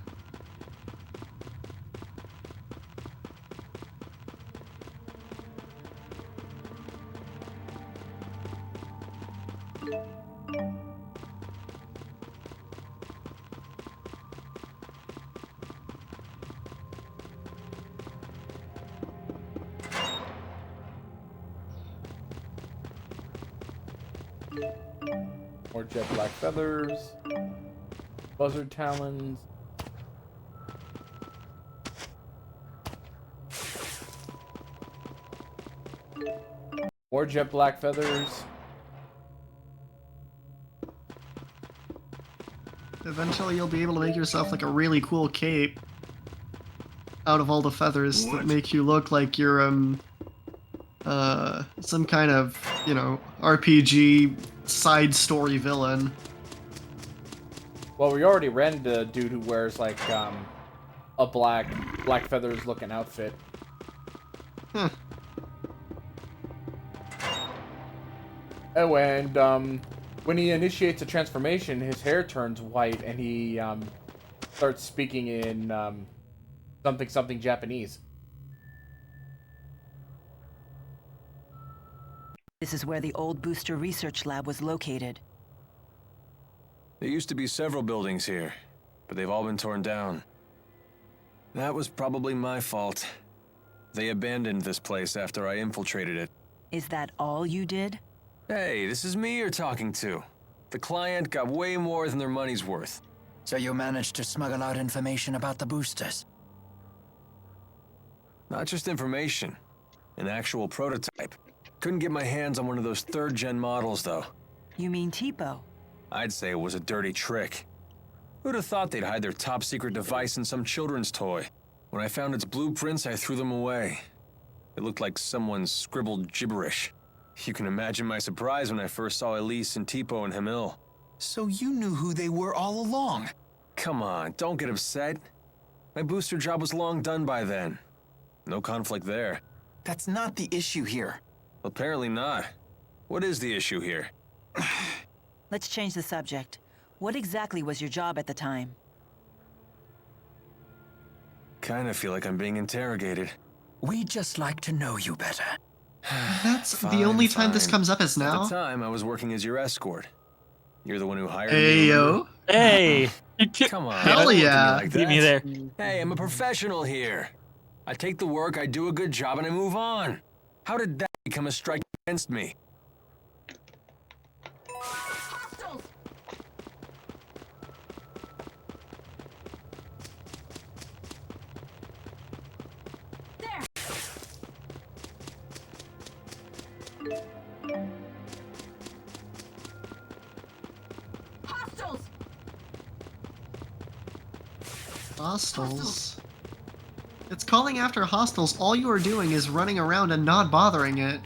More jet black feathers. Buzzard talons. More jet black feathers. Eventually you'll be able to make yourself like a really cool cape out of all the feathers that make you look like you're some kind of, you know, RPG side story villain. Well, we already ran the dude who wears like a black feathers looking outfit. Huh. Oh, and when he initiates a transformation, his hair turns white, and he starts speaking in something Japanese. This is where the old booster research lab was located. There used to be several buildings here, but they've all been torn down. That was probably my fault. They abandoned this place after I infiltrated it. Is that all you did? Hey, this is me you're talking to. The client got way more than their money's worth. So you managed to smuggle out information about the boosters? Not just information, an actual prototype. Couldn't get my hands on one of those 3rd-gen models, though. You mean Tipo? I'd say it was a dirty trick. Who'd have thought they'd hide their top-secret device in some children's toy? When I found its blueprints, I threw them away. It looked like someone scribbled gibberish. You can imagine my surprise when I first saw Elise and Tipo and Hamil. So you knew who they were all along? Come on, don't get upset. My booster job was long done by then. No conflict there. That's not the issue here. Apparently not. What is the issue here? Let's change the subject. What exactly was your job at the time? Kinda feel like I'm being interrogated. We'd just like to know you better. That's the only time this comes up is now? At the time, I was working as your escort. You're the one who hired Hey, me. yo. Hey! Come on. Hell don't look at me yeah. like Beat me that. there. Hey, I'm a professional here. I take the work, I do a good job, and I move on. How did that become a strike against me? Hostiles. It's calling after hostiles. All you are doing is running around and not bothering it.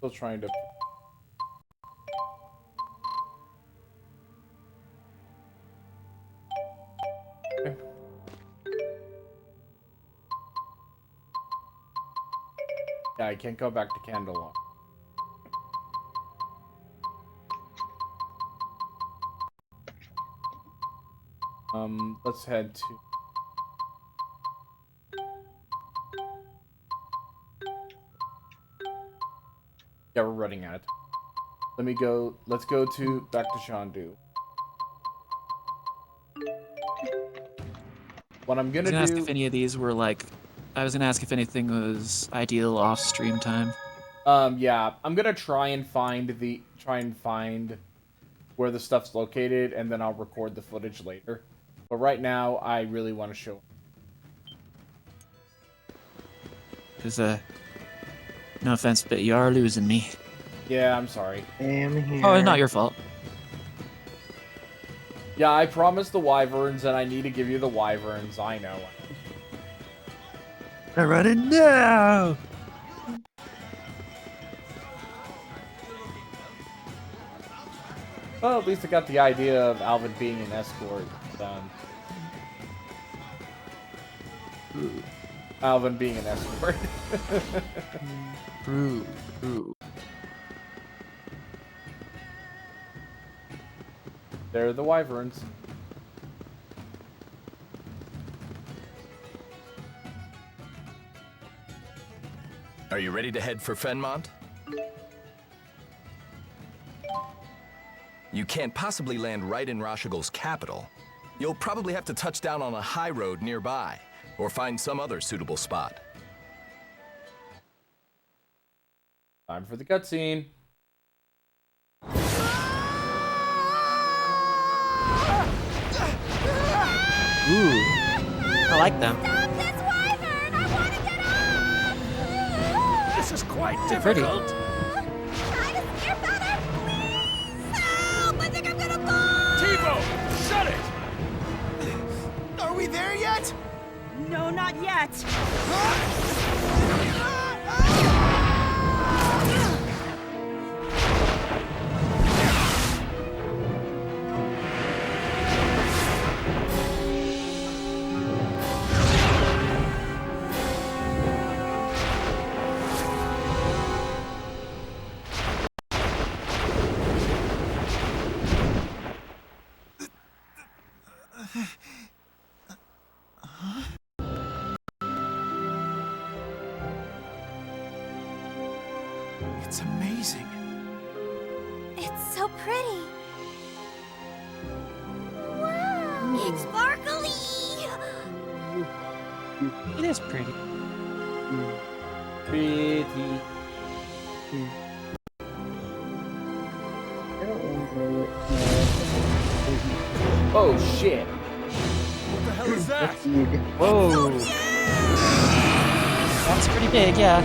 Still trying to. Okay. Yeah, I can't go back to Candlelight. Let's head to. Yeah, we're running out. Let me go. Let's go to back to Shandu. What I'm gonna I was gonna ask do. if any of these were like. I was gonna ask if anything was ideal off stream time. Yeah, I'm gonna try and find where the stuff's located, and then I'll record the footage later. But right now, I really want to show. Because no offense, but you are losing me. Yeah, I'm sorry. I'm here. Oh, it's not your fault. Yeah, I promised the wyverns, and I need to give you the wyverns. I know. I'm running now. Well, at least I got the idea of Alvin being an escort done. Alvin being an escort. True. They're the wyverns. Are you ready to head for Fenmont? You can't possibly land right in Rashigal's capital. You'll probably have to touch down on a high road nearby, or find some other suitable spot. Time for the cutscene. Ooh, I like them. This is quite Pretty. difficult. T-Bone, shut it! Are we there yet? No, not yet. It's amazing. It's so pretty. Wow. It's sparkly. It is pretty. Pretty. Oh shit! What the hell is that? Whoa. That's pretty big, yeah.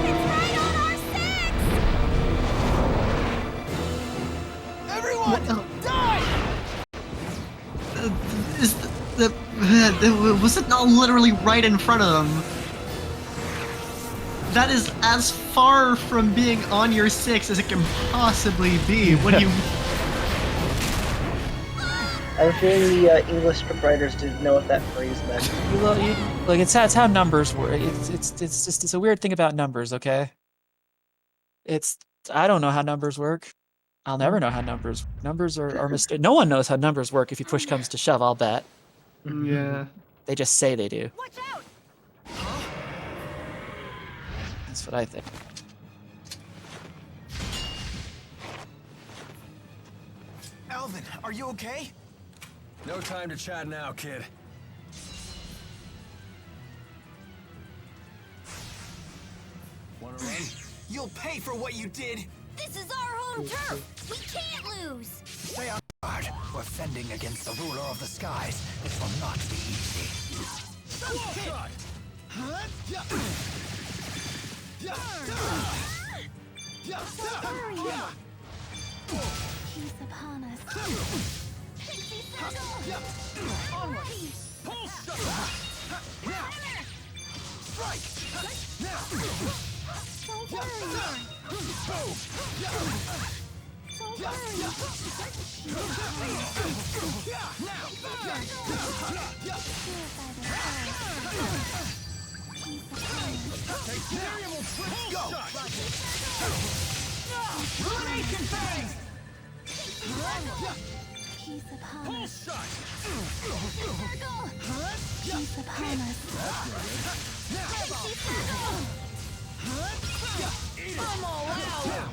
Everyone, die! Was it not literally right in front of them? That is as far from being on your 6 as it can possibly be. What do you... I'm sure the English scriptwriters didn't know what that phrase meant. Like it's how numbers work. It's a weird thing about numbers. Okay. I don't know how numbers work. I'll never know how numbers are mistake. No one knows how numbers work. If you push comes to shove, I'll bet. Yeah. They just say they do. Watch out! That's what I think. Alvin, are you okay? No time to chat now, kid. Wanna run? You'll pay for what you did. This is our home turf. We can't lose. Stay on guard. We're fending against the ruler of the skies. It will not be easy. He's upon us. Pixie circle. Onward! Pull stuff! Strike! Now! Don't worry. Don't Ruination phase! He's upon us. He's upon us. I'm all out!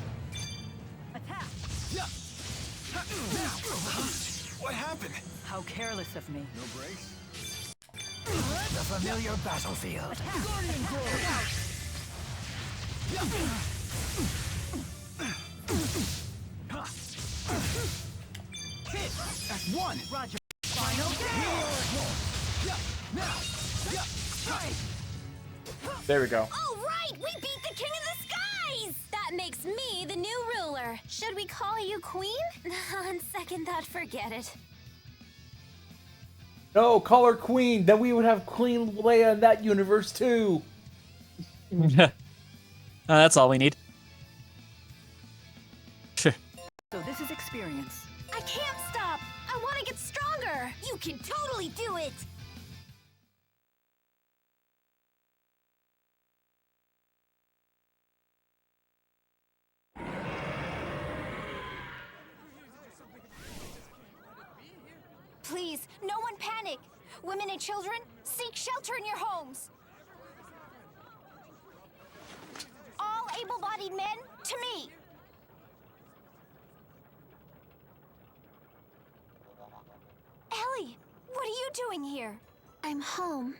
What happened? How careless of me. No brace? The familiar battlefield. That's one. Roger. Final There we go. All right, we beat the King of the Skies! That makes me the new ruler. Should we call you Queen? On second thought, forget it. No, call her Queen. Then we would have Queen Leia in that universe too. That's all we need. So this is experience. I can't stop! I want to get stronger! You can totally do it! Please, no one panic! Women and children, seek shelter in your homes! All able-bodied men, to me! Ellie, what are you doing here? I'm home.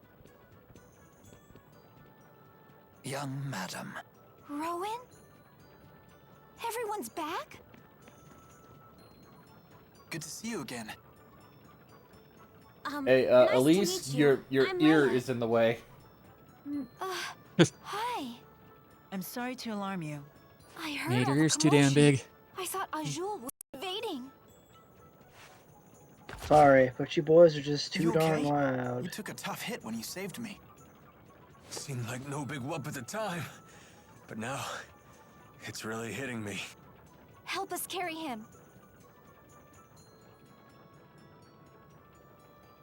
Young madam. Rowan? Everyone's back? Good to see you again. Hey, nice to Elise, meet you. your I'm ear Leia. is in the way. Hi. I'm sorry to alarm you. I heard Made all her the ears too damn commotion. big. I thought Azul was invading. Sorry, but you boys are just too You darn okay? loud. You took a tough hit when you saved me. Seemed like no big whoop at the time, but now it's really hitting me. Help us carry him.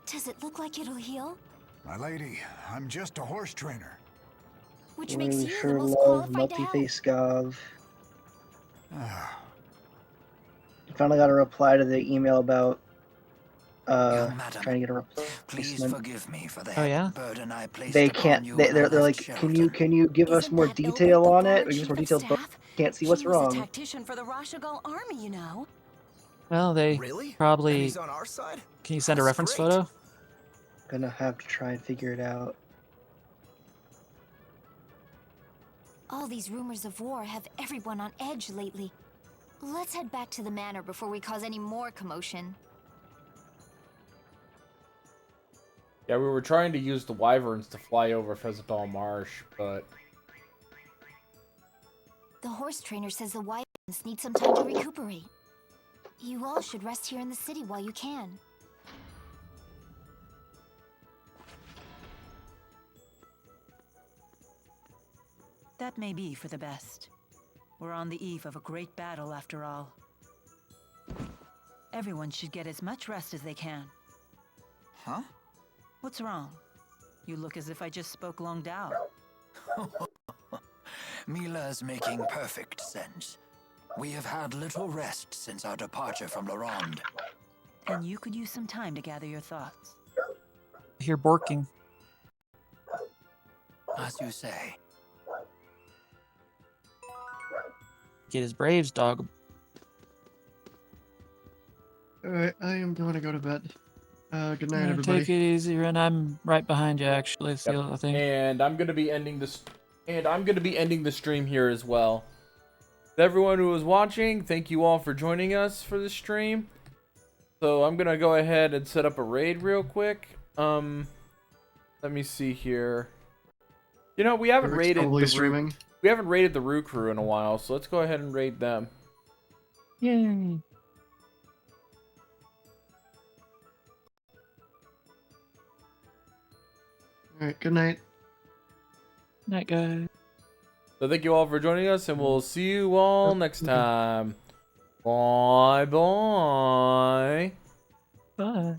Does it look like it'll heal? My lady, I'm just a horse trainer. Which We makes you sure the most love qualified to help. Multi-Face Gov. Finally got a reply to the email about Young madam, trying to get a please replacement. forgive me for the Oh, yeah? heavy burden I placed They upon can't. you They're when I like, left can Shelton. you give us more detail on it? Or give us more details, but can't see what's He was a wrong. tactician for the Rashagal army, you know. Well, they Really? And probably. he's on our side? Can you send a That's reference great. photo? Gonna have to try and figure it out. All these rumors of war have everyone on edge lately. Let's head back to the manor before we cause any more commotion. Yeah, we were trying to use the wyverns to fly over Fezabel Marsh, but The horse trainer says the wyverns need some time to recuperate. You all should rest here in the city while you can. That may be for the best. We're on the eve of a great battle, after all. Everyone should get as much rest as they can. Huh? What's wrong? You look as if I just spoke Long Dao. Mila's making perfect sense. We have had little rest since our departure from Laronde. And you could use some time to gather your thoughts. I hear borking. As you say. Get his Braves dog. Alright, I am going to go to bed. Good night, Yeah, everybody. take it easy, Ren. I'm right behind you, actually. It's the other thing. and I'm gonna be ending this, the stream here as well. To everyone who was watching, thank you all for joining us for the stream. So I'm gonna go ahead and set up a raid real quick. Let me see here. You know, we haven't Eric's raided probably the streaming. we haven't raided the Roo Crew in a while, so let's go ahead and raid them. Yay. Alright, good night. Night, guys. So thank you all for joining us, and we'll see you all next time. Bye bye. Bye.